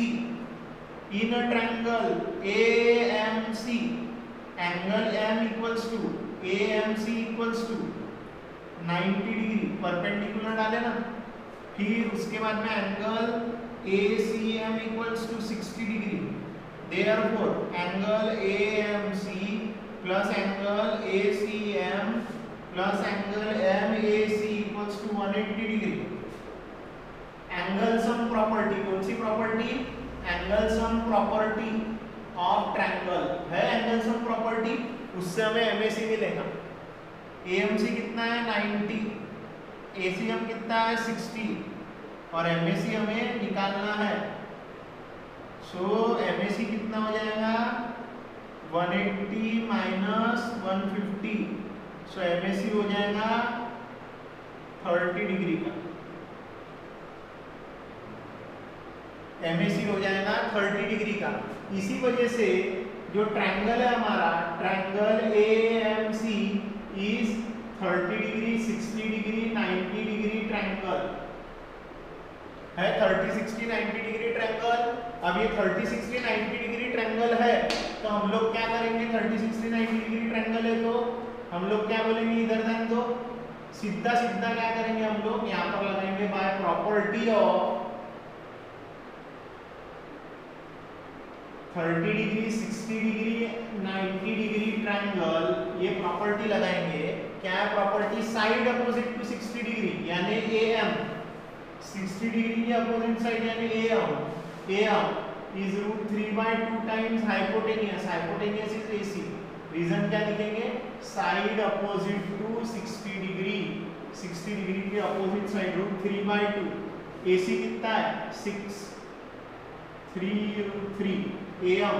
In a triangle AMC, angle M equals to AMC equals to 90 degree. Perpendicular डाले ना, फिर उसके बाद में angle ACM equals to 60 degree. Therefore, angle AMC plus angle ACM plus angle MAC equals to 180 degree. Angle sum property, कौन सी property? Angle sum property of triangle है। angle sum property, उससे हमें MAC मिलेगा। AMC कितना है? 90, ACM कितना है? 60 और MAC हमें निकालना है। सो MAC कितना हो जाएगा? 180 माइनस 150। सो MAC हो जाएगा 30 डिग्री का। MAC हो जाएगा 30 डिग्री का। इसी वजह से जो ट्रायंगल है हमारा, triangle AMC is 30 degree, 60 degree, 90 degree triangle है। 30, 60, 90 डिग्री ट्रायंगल। अब ये 30, 60, 90 डिग्री ट्रायंगल है तो हम लोग क्या करेंगे? 30, 60, 90 डिग्री ट्रायंगल है तो हम लोग क्या बोलेंगे? इधर ध्यान दो, सीधा सीधा क्या करेंगे हम लोग? यहाँ पर लगाएंगे by property of 30 degree, 60 degree, 90 degree triangle. ये प्रॉपर्टी लगाएंगे। क्या है property? Side opposite to 60 degree यानी AM। 60 डिग्री की अपोजिट साइड यानी AM is √3/2 times hypotenuse. Hypotenuse is AC। Reason क्या लिखेंगे? Side opposite to 60 degree. 60 degree के अपोजिट साइड √3/2। AC कितना है? 6, 3√3 AM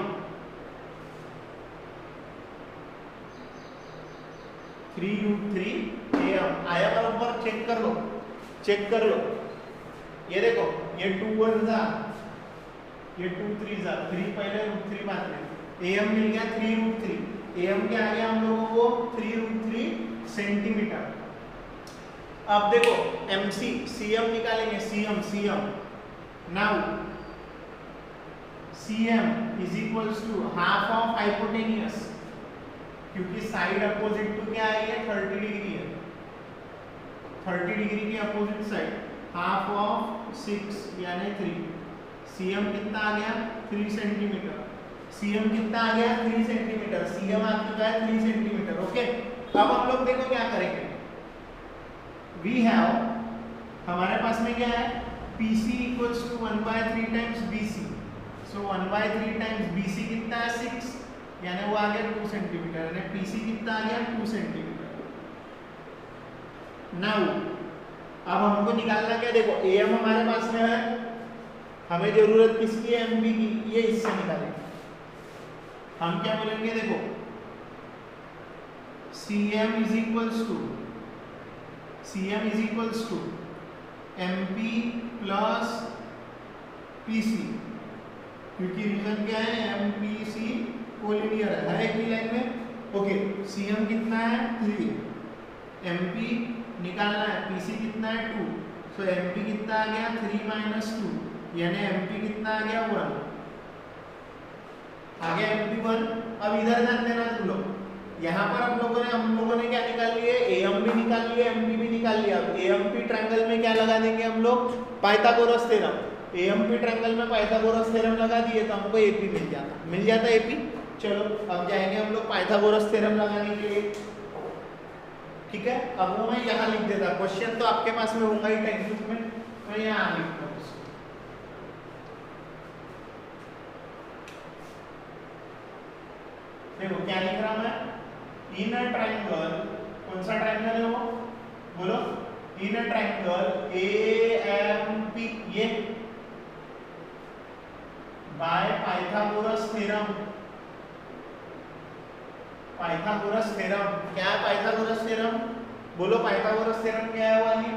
3√3 AM आया बराबर? चेक कर लो, चेक कर लो। ये देखो, ये 2 1 जा, ये 2 3 जा, 3 पहले √3 बाद में। AM मिल गया 3√3। AM क्या आ गया हम लोगों को 3√3 सेंटीमीटर। अब देखो MC CM निकालेंगे, CM now CM is equals to half of hypotenuse, क्योंकि साइड अपोजिट टू क्या है, 30 डिग्री है, 30 डिग्री की अपोजिट साइड, हाफ ऑफ 6 यानी 3। CM कितना आ गया 3 सेंटीमीटर, CM कितना आ गया 3 सेंटीमीटर, CM आ चुका है 3 सेंटीमीटर। ओके, अब हम लोग देखो क्या करेंगे, वी हैव, हमारे पास में क्या है, PC equals to 1/3 times BC, so 1/3 times BC कितना है 6, यानी वो आ गया 2 सेंटीमीटर, यानी PC कितना आ गया 2 सेंटीमीटर। नाउ अब हमको निकालना क्या, देखो AM हमारे पास में है, हमें जरूरत किसकी है, MB की, ये इससे निकालेंगे। हम क्या बोलेंगे, देखो CM is equals to MP plus PC, क्योंकि रीजन क्या है, MPC कोलिनियर है एक ही लाइन में। ओके, CM कितना है 3, MP निकालना है, PC कितना है 2, सो MP कितना आ गया 3 - 2, यानी MP कितना आ गया 1, आ गया MP 1। अब इधर ध्यान देना तुम लोग, यहाँ पर हम लोगों ने क्या निकाल लिया, AM भी निकाल लिया, MP भी निकाल लिया। अब AMP ट्रायंगल में क्या लगा देंगे हम लोग, पाइथागोरस थ्योरम। AMP ट्रायंगल में पाइथागोरस थ्योरम लगा दिए तो हमको AP मिल जाता AP। चलो अब जाएंगे हम लोग पाइथागोरस थ्योरम लगाने के लिए, ठीक है। अब वो मैं यहाँ लिख देता, क्वेश्चन तो आपके पास में होगा ही टेक्स्ट बुक में, मैं यहाँ लिखता हूँ। देखो क्या लिख रहा मैं, इन अ ट्रायंगल, कौन सा ट्रायंगल है वो, बोलो, इन अ ट्रायंगल AMP, ये by Pythagoras theorem. Pythagoras theorem क्या है, पाइथागोरस थ्योरम बोलो, पाइथागोरस थ्योरम क्या है वाली,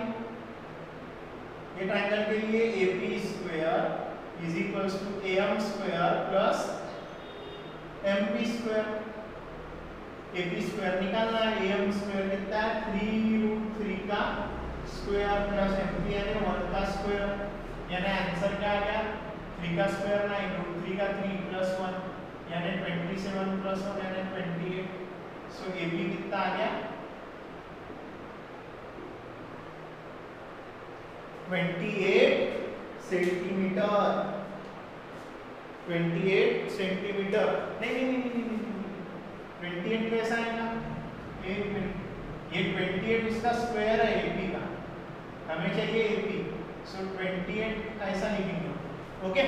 ये ट्रायंगल के लिए AP square is equals to AM square plus MP square. AP square निकालना है, AM स्क्वायर कितना है 3√3 का स्क्वायर प्लस MP यानी 1 का स्क्वायर, यानी आंसर क्या आ गया 3 का स्क्वायर ना, √3 का 3 प्लस 1 यानी 27 प्लस 1 यानी 28। सो AB कितना आ गया 28 सेंटीमीटर, 28 सेंटीमीटर, नहीं 28 कैसा आएगा, एक मिनट, ये 28 इसका स्क्वायर है AP का, हमें चाहिए AP, सो 28 ऐसा लिखेंगे। ओके,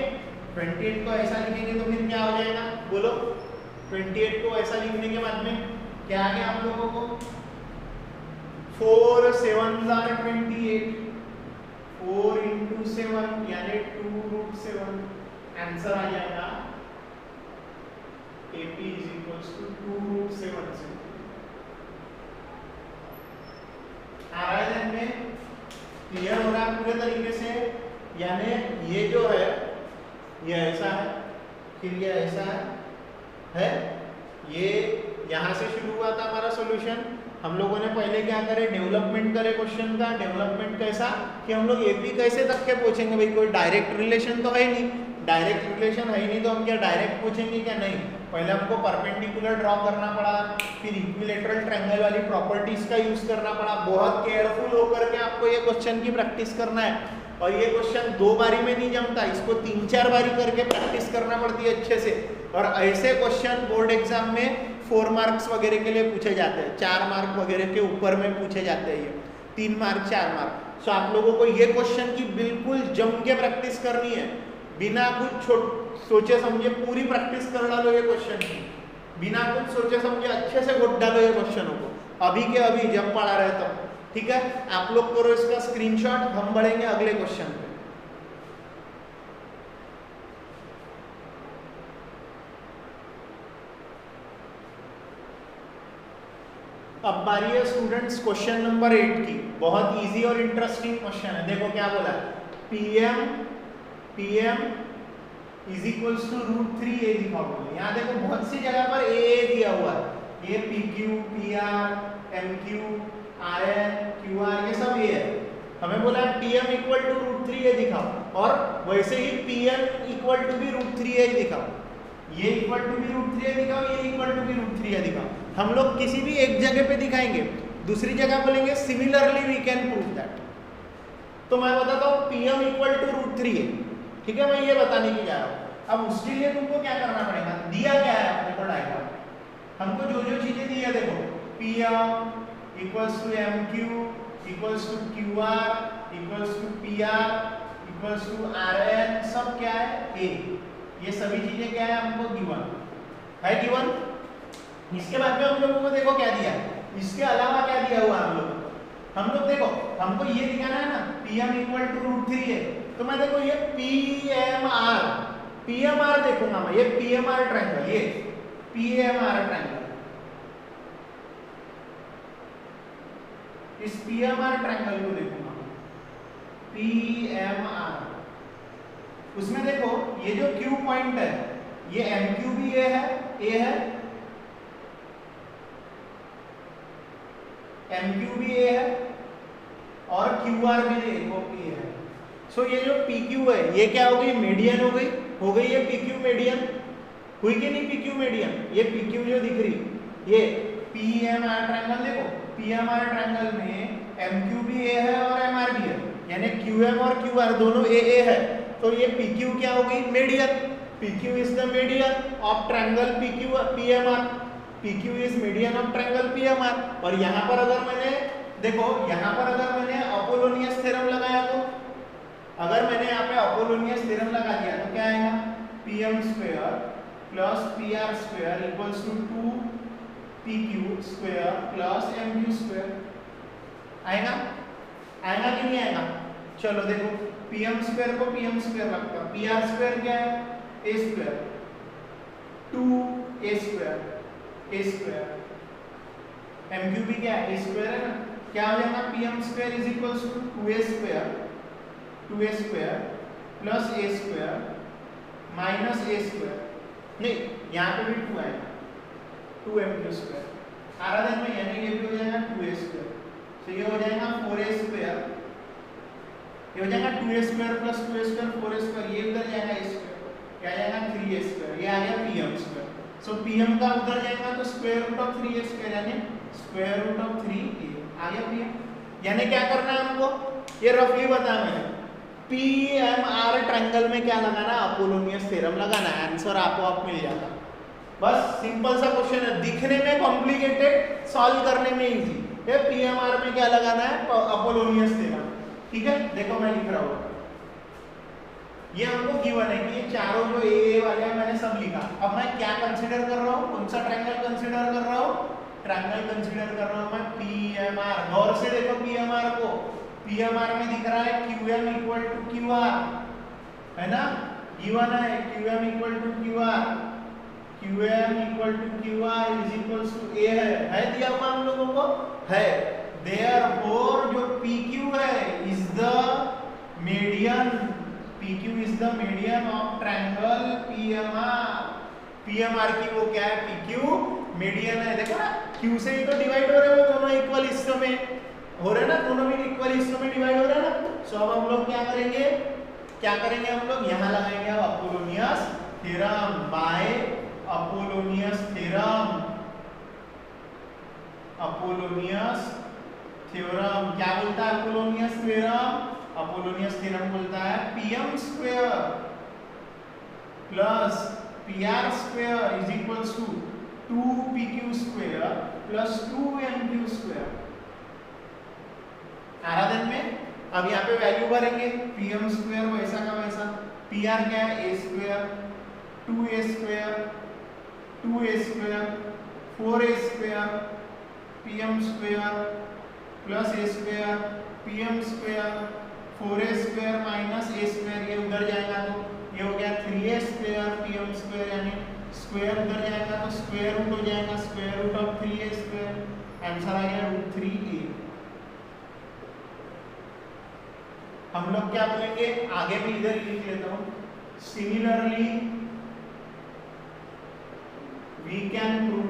28 को ऐसा लिखेंगे तो फिर क्या हो जाएगा, बोलो 28 को ऐसा लिखने के बाद में क्या आ गया हम लोगों को, 4 7 are 28, 4 into 7 यानी 2√7, आंसर आ जाएगा AP is equals to 2√7। आ रहा है ध्यान में, क्लियर हो रहा है पूरे तरीके से, यानी ये जो है ये ऐसा है, फिर ये ऐसा है, ये यहाँ से शुरू हुआ था हमारा सॉल्यूशन। हम लोगों ने पहले क्या करे, डेवलपमेंट करे क्वेश्चन का। डेवलपमेंट कैसा कि हम लोग AP कैसे तक के पूछेंगे, भाई कोई डायरेक्ट रिलेशन तो है नहीं, डायरेक्ट रिलेशन है नहीं तो हम क्या डायरेक्ट पूछेंगे क्या, नहीं। पहले हमको परपेंडिकुलर ड्रॉ करना पड़ा, फिर इक्विलैटरल ट्रायंगल वाली प्रॉपर्टीज का यूज करना पड़ा। बहुत केयरफुल होकर के आपको ये क्वेश्चन की प्रैक्टिस करना है, और ये क्वेश्चन 2 बारी में नहीं जमता, इसको 3-4 बारी करके प्रैक्टिस करना पड़ती है अच्छे से। और ऐसे क्वेश्चन बोर्ड एग्जाम में 4 मार्क्स वगैरह के लिए पूछे जाते हैं, 4 मार्क वगैरह के ऊपर में पूछे जाते हैं, ये 3 मार्क 4 मार्क। सो आप लोगों को ये क्वेश्चन की बिल्कुल जम के प्रैक्टिस करनी है, बिना कुछ सोचे समझे पूरी प्रैक्टिस कर डालो ये क्वेश्चन की, बिना कुछ सोचे समझे अच्छे से घोट डालो ये क्वेश्चनों को, अभी के अभी जब पढ़ा रहे तब, ठीक है। आप लोग करो इसका स्क्रीनशॉट, हम बढ़ेंगे अगले क्वेश्चन पे। अब बारी है स्टूडेंट्स क्वेश्चन नंबर 8 की। बहुत इजी और इंटरेस्टिंग क्वेश्चन है। देखो क्या बोला है, PM is equals to √3a लिखा हुआ है। यहाँ देखो बहुत सी जगह पर a दिया हुआ है, ये P Q, P R, M Q, R N, Q R, ये सब ये है। हमें बोला P M equal to √3a दिखाओ और वैसे ही पी एन इक्वल टू भी √3a दिखाओ, ये इक्वल टू भी √3a दिखाओ, ये इक्वल टू भी √3a दिखाओ। हम लोग किसी भी एक जगह पे दिखाएंगे, दूसरी जगह बोलेंगे similarly we can prove that. तो मैं बताता हूँ P M equal to √3a, ठीक है, मैं ये बताने की जा रहा हूँ। अब उसके लिए तुमको क्या करना पड़ेगा, दिया क्या है अपने को डायग्राम, हमको जो जो चीजें दी है देखो, P M equals to M Q equals to Q R equals to P R equals to R N, सब क्या है ए, ये सभी चीजें क्या है हमको गिवन है, गिवन। इसके बाद में हम लोगों को देखो क्या दिया, इसके अलावा क्या दिया हुआ हम लोग देखो, हमको ये दिखाना है ना P M equal to √3a, तो मैं देखो ये पी एम आर देखूंगा मैं, ये पी एम आर ट्रायंगल, ये पी एम आर ट्रायंगल, इस पी एम आर ट्रायंगल को देखूंगा, पी एम आर, उसमें देखो ये जो क्यू पॉइंट है ये एम क्यू भी ए है, एम क्यू भी ए है और क्यू आर भी देखो ए है। सो ये जो पी क्यू है ये क्या हो गई, मीडियन हो गई ये पी क्यू मीडियन हुई कि नहीं, पी क्यू मीडियन, ये पी क्यू जो दिख रही ये पी एम आर ट्रायंगल, देखो पी एम आर ट्रायंगल में एम क्यू भी ए है और एम आर भी है, यानी क्यू एम और क्यू आर दोनों ए है, तो ये पी क्यू क्या हो गई, median, P Q is the median of triangle P Q P M R, P Q is median of triangle P M R. और यहाँ पर अगर मैंने देखो, यहाँ पर अगर मैंने अपोलोनियस थ्योरम लगाया, तो अगर मैंने यहाँ पे अपोलोनियस थ्योरम लगा दिया तो क्या आएगा, P M square plus P R square equals to 2pq square plus mq square, आएगा कि नहीं आएगा। चलो देखो pm स्क्वायर को pm स्क्वायर लगता है, pr स्क्वायर क्या है, a square 2a square, mq भी क्या है, a स्क्वायर है ना, क्या हो जाएगा, pm square is equals to 2a square plus a square minus a square, नहीं यहाँ पे भी 2 आएगा, 2mq स्क्वायर, आराधन में यानी ये भी हो जाएगा 2a स्क्वायर, तो ये हो जाएगा 4a स्क्वायर, ये हो जाएगा 2a square plus 2a square 4a square, ये उधर जाएगा a स्क्वायर, क्या जाएगा 3a स्क्वायर, ये आ गया pm स्क्वायर। सो pm का उधर जाएगा तो square root of 3a square यानी स्क्वायर रूट ऑफ 3a आ गया pm। यानी क्या करना है हमको, ये रफली बताया मैंने, पीएमआर ट्रायंगल में क्या लगाना है, अपोलोनियस थ्योरम लगाना है, आंसर आपको मिल जाता। बस सिंपल सा क्वेश्चन है, दिखने में कॉम्प्लिकेटेड, सॉल्व करने में इजी। ये पीएमआर में क्या लगाना है, अपोलोनियस थ्योरम, ठीक है। देखो मैं लिख रहा हूँ, ये हमको गिवन है कि ये चारों जो ए वाले हैं मैंने सब लिखा। अब मैं क्या कंसीडर कर रहा हूँ, कौन सा ट्रायंगल कंसीडर कर रहा हूँ, ट्रायंगल कंसीडर कर रहा हूँ मैं पीएमआर। गौर से देखो पीएमआर को, पीएमआर में दिख रहा है QM इक्वल टू QR, है ना, गिवन है QM equal to QR, QM equal to QR is equals to A है दिया हुआ हम लोगों को, है। देयरफॉर जो PQ है is the median, PQ is the median of triangle PMR की वो क्या है, PQ मीडियन है। देखो ना Q से ही तो डिवाइड हो रहे हैं, दोनों इक्वल हिस्सों में हो रहे हैं ना, दोनों भी इक्वल हिस्सों में डिवाइड हो रहे हैं ना। सो अब हम लोग क्या करेंगे हम लोग यहाँ लगाएंगे Apollonius theorem, by Apollonius theorem. Apollonius theorem क्या बोलता है, अपोलोनियस थ्योरम, अपोलोनियस थ्योरम बोलता है pm square plus pr square is equals to 2pq square plus 2mq square. आराधन में अब यहाँ पे वैल्यू भरेंगे, pm स्क्वायर वैसा का वैसा, pr क्या है a square 2a square 2a square 4a square pm square plus a square pm square 4a square minus a square, ये उधर जाएगा तो ये हो गया 3a स्क्वायर pm स्क्वायर, यानी स्क्वायर उधर जाएगा तो स्क्वायर रूट हो जाएगा square root of 3a square, answer आ गया √3a। हम लोग क्या बोलेंगे आगे भी इधर लिख लेता हूं, similarly we can prove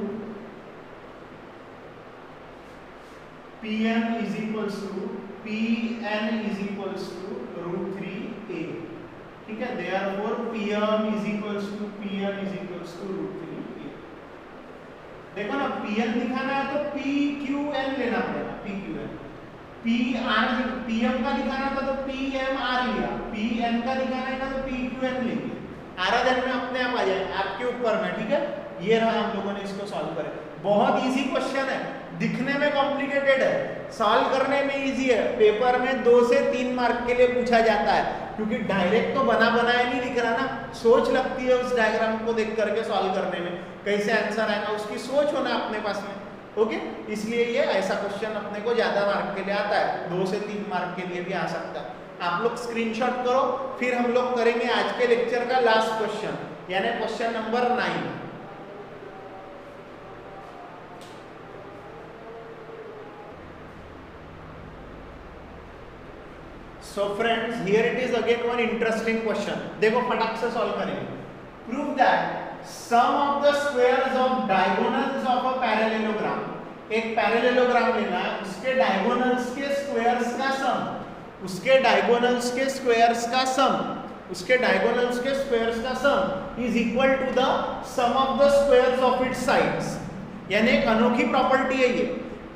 Pn is equals to Pn is equals to √3a, ठीक है। therefore Pn is equals to √3a। देखो ना, Pn दिखाना है तो PQn लेना पड़ेगा, PQn। Pm का दिखाना था तो PMR लिया, Pn का दिखाना है ना तो PQn लेंगे। आराधन में अपने आप आ जाए, आपके ऊपर में, ठीक है। ये रहा, हम लोगों ने इसको सॉल्व करे। बहुत इजी क्वेश्चन है, दिखने में कॉम्प्लिकेटेड है, सॉल्व करने में इजी है। पेपर में 2 से 3 मार्क के लिए पूछा जाता है, क्योंकि डायरेक्ट तो बना बनाया नहीं दिख रहा ना, सोच लगती है उस डायग्राम को देख करके सॉल्व करने में, कैसे आंसर आएगा उसकी सोच होना अपने पास में, ओके। इसलिए ये ऐसा क्वेश्चन अपने को ज्यादा मार्क के लिए आता है, 2 से 3 मार्क के लिए भी आ सकता है। आप लोग स्क्रीनशॉट करो, फिर हम लोग करेंगे आज के लेक्चर का लास्ट क्वेश्चन, यानी question number 9। So friends, here it is again one interesting question. देखो फटाक से सॉल्व करेंगे। Prove that sum of the squares of diagonals of a parallelogram, एक पैरेललोग्राम लेना है, उसके डायगोनल्स के स्क्वायर्स का सम, उसके डायगोनल्स के स्क्वायर्स का सम, उसके डायगोनल्स के स्क्वायर्स का sum is equal to the sum of the squares of its sides. यानी एक अनोखी प्रॉपर्टी है ये,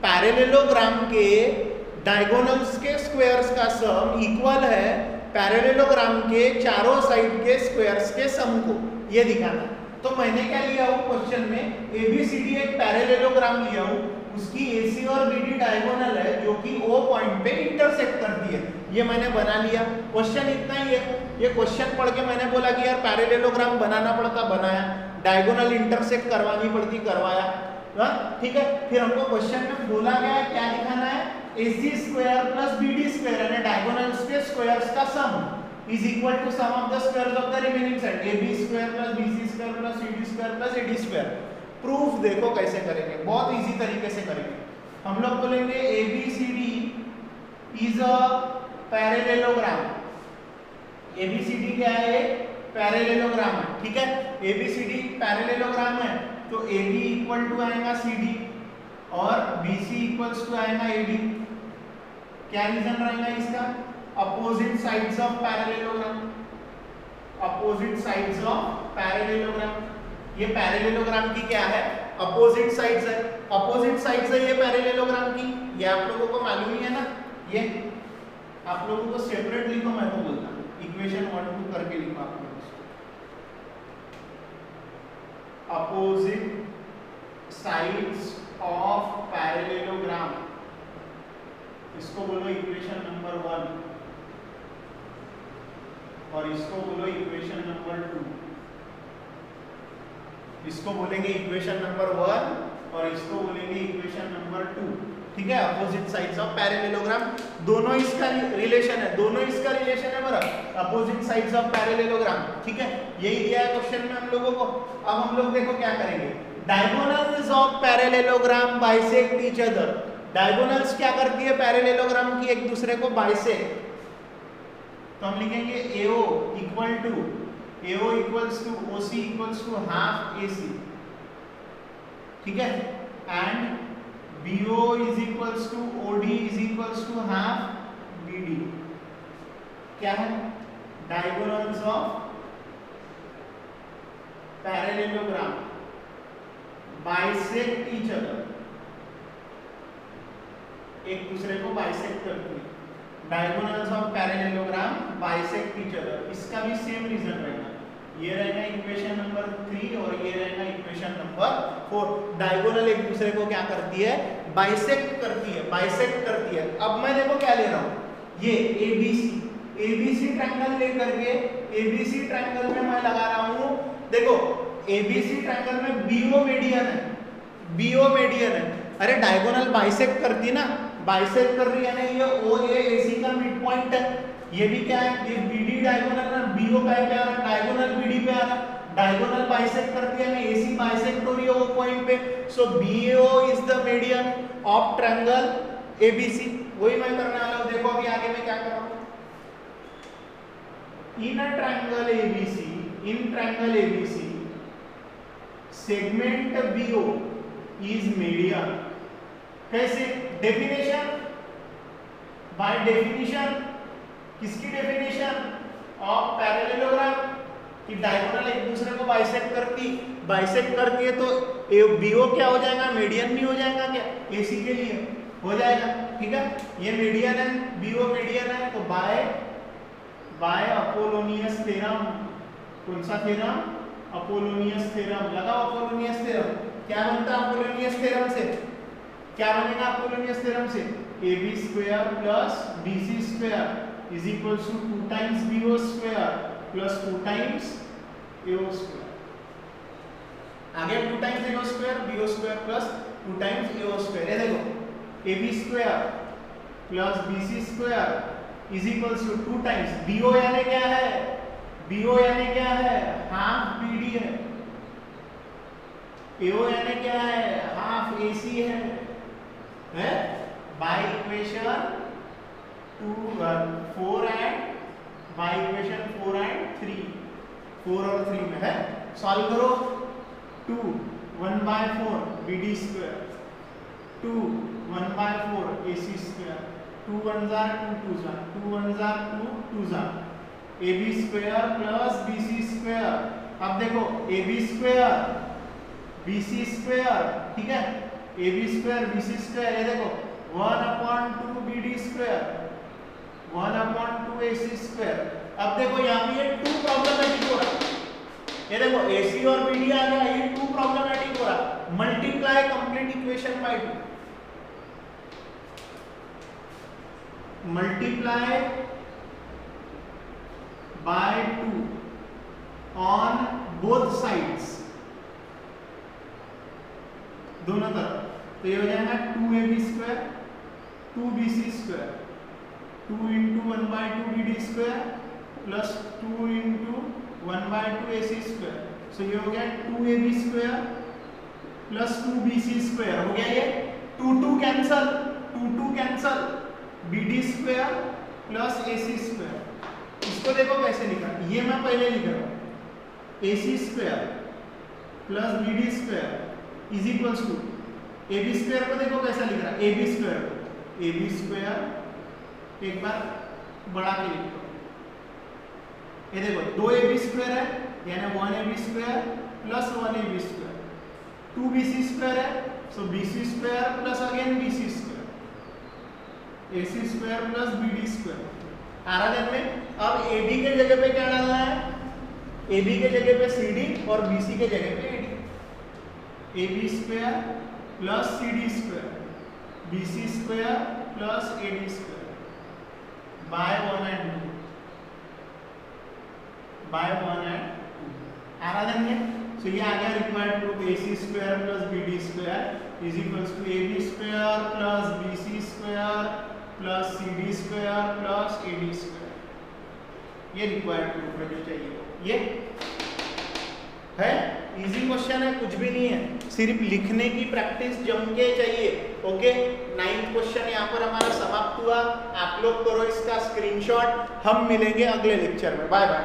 पैरेललोग्राम के डायगोनल्स के स्क्वायर्स का सम इक्वल है पैरेललोग्राम के चारों साइड के स्क्वायर्स के सम को, ये दिखाना। तो मैंने क्या लिया हूँ क्वेश्चन में, ABCD एक पैरेललोग्राम लिया हूँ, उसकी AC और BD डायगोनल है जो कि O पॉइंट पे इंटरसेक्ट करती है, ये मैंने बना लिया। क्वेश्चन इतना ही है, ये क्वेश्चन पढ़ के मैंने बोला कि यार पैरेललोग्राम बनाना पड़ता, बनाया, डायगोनल इंटरसेक्ट करवानी पड़ती, करवाया, ठीक है। फिर हमको क्वेश्चन में बोला गया है क्या दिखाना है, AC square plus BD square यानी डायगोनल्स के स्क्वायर्स का सम is equal to sum of the squares of the remaining side, AB square plus BC square plus CD square plus AD square। Proof देखो कैसे करेंगे, बहुत इजी तरीके से करेंगे। हम लोग बोलेंगे ABCD is a parallelogram। ABCD क्या है, पैरेललोग्राम है, ठीक है। ABCD पैरेललोग्राम है तो AB इक्वल टू आएगा CD और BC इक्वल्स टू आएगा AD। क्या रीजन रहेगा इसका, opposite sides of parallelogram, opposite sides of parallelogram. ये पैरेललोग्राम की क्या है, अपोजिट साइड्स है, अपोजिट साइड्स है ये पैरेललोग्राम की, ये आप लोगों को मालूम ही है ना। ये आप लोगों को सेपरेट लिखो, मैं तो बोलता हूँ इक्वेशन 1 2 करके लिखो आप लोग। अपोजिट साइड्स ऑफ पैरेललोग्राम, इसको बोलो इक्वेशन नंबर 1 और इसको बोलो इक्वेशन नंबर 2। इसको बोलेंगे इक्वेशन नंबर 1 और इसको बोलेंगे इक्वेशन नंबर 2, ठीक है। अपोजिट साइड्स ऑफ पैरेललोग्राम, दोनों इसका रिलेशन है, दोनों इसका रिलेशन है बराबर, अपोजिट साइड्स ऑफ पैरेललोग्राम, ठीक है। यही दिया है क्वेश्चन में हम लोगों को। अब हम लोग देखो क्या करेंगे, diagonals of parallelogram bisect each other. Diagonals क्या करती है पैरेललोग्राम की, एक दूसरे को बाइसेक्ट, तो हम लिखेंगे AO equal to AO equals to OC equals to half AC, ठीक है। And BO is equals to OD is equals to half BD। क्या है, diagonals of parallelogram bisect each other, एक दूसरे को बाइसेक्ट करती है। Diagonals of parallelogram bisect each other, इसका भी सेम रीजन रहेगा, ये रहेगा इक्वेशन नंबर 3 और ये रहेगा इक्वेशन नंबर 4। डायगोनल एक दूसरे को क्या करती है, बाइसेक्ट करती है, बाइसेक्ट करती है। अब मैं देखो क्या ले रहा हूँ, ये ABC ट्रायंगल लेकर के, ABC ट्रायंगल में मैं लगा रहा हूँ, देखो ABC ट्रायंगल में BO मीडियन है, BO मीडियन है। अरे डायगोनल बाइसेक्ट करती ना, बाइसेक्ट कर रही है ना, ये OA AC का मिड पॉइंट है, ये भी क्या है, ये BD डायगोनल ना, BO का पे आ रहा, डायगोनल BD पे आ रहा, डायगोनल बाइसेक्ट करती है ना, AC बाइसेक्ट हो रही है वो पॉइंट पे, सो BO is the median of triangle ABC। वही मैं करने वाला हूं, देखो अभी आगे मैं क्या कर रहा हूं, in a triangle ABC, in triangle ABC segment BO is median. कैसे, डेफिनेशन, बाय डेफिनेशन किसकी डेफिनेशन? ऑफ पैरेललोग्राम कि डायगोनल एक दूसरे को बाइसेक्ट करती है तो बीओ क्या हो जाएगा? मीडियन नहीं हो जाएगा क्या? एसी के लिए हो जाएगा, ठीक है। ये मीडियन है, बीओ मीडियन है, तो बाय अपोलोनियस थ्योरम। कौन सा थ्योरम? Apollonius theorem. लगाओ अपोलोनियस थ्योरम। क्या बनता है अपोलोनियस थ्योरम से? क्या बनेगा अपोलोनियस थ्योरम से? ab square plus bc square is equals to 2 times bo square plus 2 times ao square. आगे 2 times ao square bo square plus 2 times ao square. ये देखो ab square plus bc square is equals to 2 times bo यानी क्या है? bo यानी क्या है? Half bd है। ao यानी क्या है? हाफ ac है by equation 4 and by equation 4 and 3, 4 और 3 में है। सॉल्व करो। 2 1/4 bd square, 2 1/4 ac square, 2 1 jar 2 2 jar 2 1 jar 2 2 jar ab square plus bc square. अब देखो ab स्क्वायर bc स्क्वायर, ठीक है, ab स्क्वायर bc स्क्वायर। ये देखो 1/2 bd स्क्वायर 1/2 ac स्क्वायर। अब देखो यहाँ पे ये 2 प्रॉब्लमेटिक हो रहा है। ये देखो ac और bd आ गया, ये 2 प्रॉब्लमेटिक हो रहा है। Multiply complete equation by 2, multiply by 2 on both sides, दोनों तरफ। तो ये हो जाएगा 2ab square 2bc square 2 into 1/2 bd square plus 2 into 1/2 ac square. So ये हो गया 2ab square plus 2bc square. हो गया ये 2 cancel, 2 cancel, bd square plus ac square. इसको देखो कैसे लिखा, ये मैं पहले लिख रहा हूँ ac square plus bd square is equals to ab square को देखो कैसा लिख रहा है, ab स्क्वायर को ab स्क्वायर एक बार बढ़ा के लिखो। ये देखो 2ab स्क्वायर है यानी 1ab square plus 1ab square, 2bc square है so bc square plus again bc square, ac square plus bd square. आ रहा है में। अब ab के जगह पे क्या डालना है? ab के जगह पे cd और bc के जगह पे ad। ab square plus cd square bc square plus ad square by 1 and 2 by 1 and 2। आ रहा है। सो ये आ गया required proof ac square plus bd square is equals to ab square plus bc square plus cd square plus ad square. ये required proof है जो चाहिए। ये है इजी क्वेश्चन है, कुछ भी नहीं है, सिर्फ लिखने की प्रैक्टिस जम के चाहिए। ओके, 9th क्वेश्चन यहाँ पर हमारा समाप्त हुआ। आप लोग करो इसका स्क्रीनशॉट। हम मिलेंगे अगले लेक्चर में। Bye bye.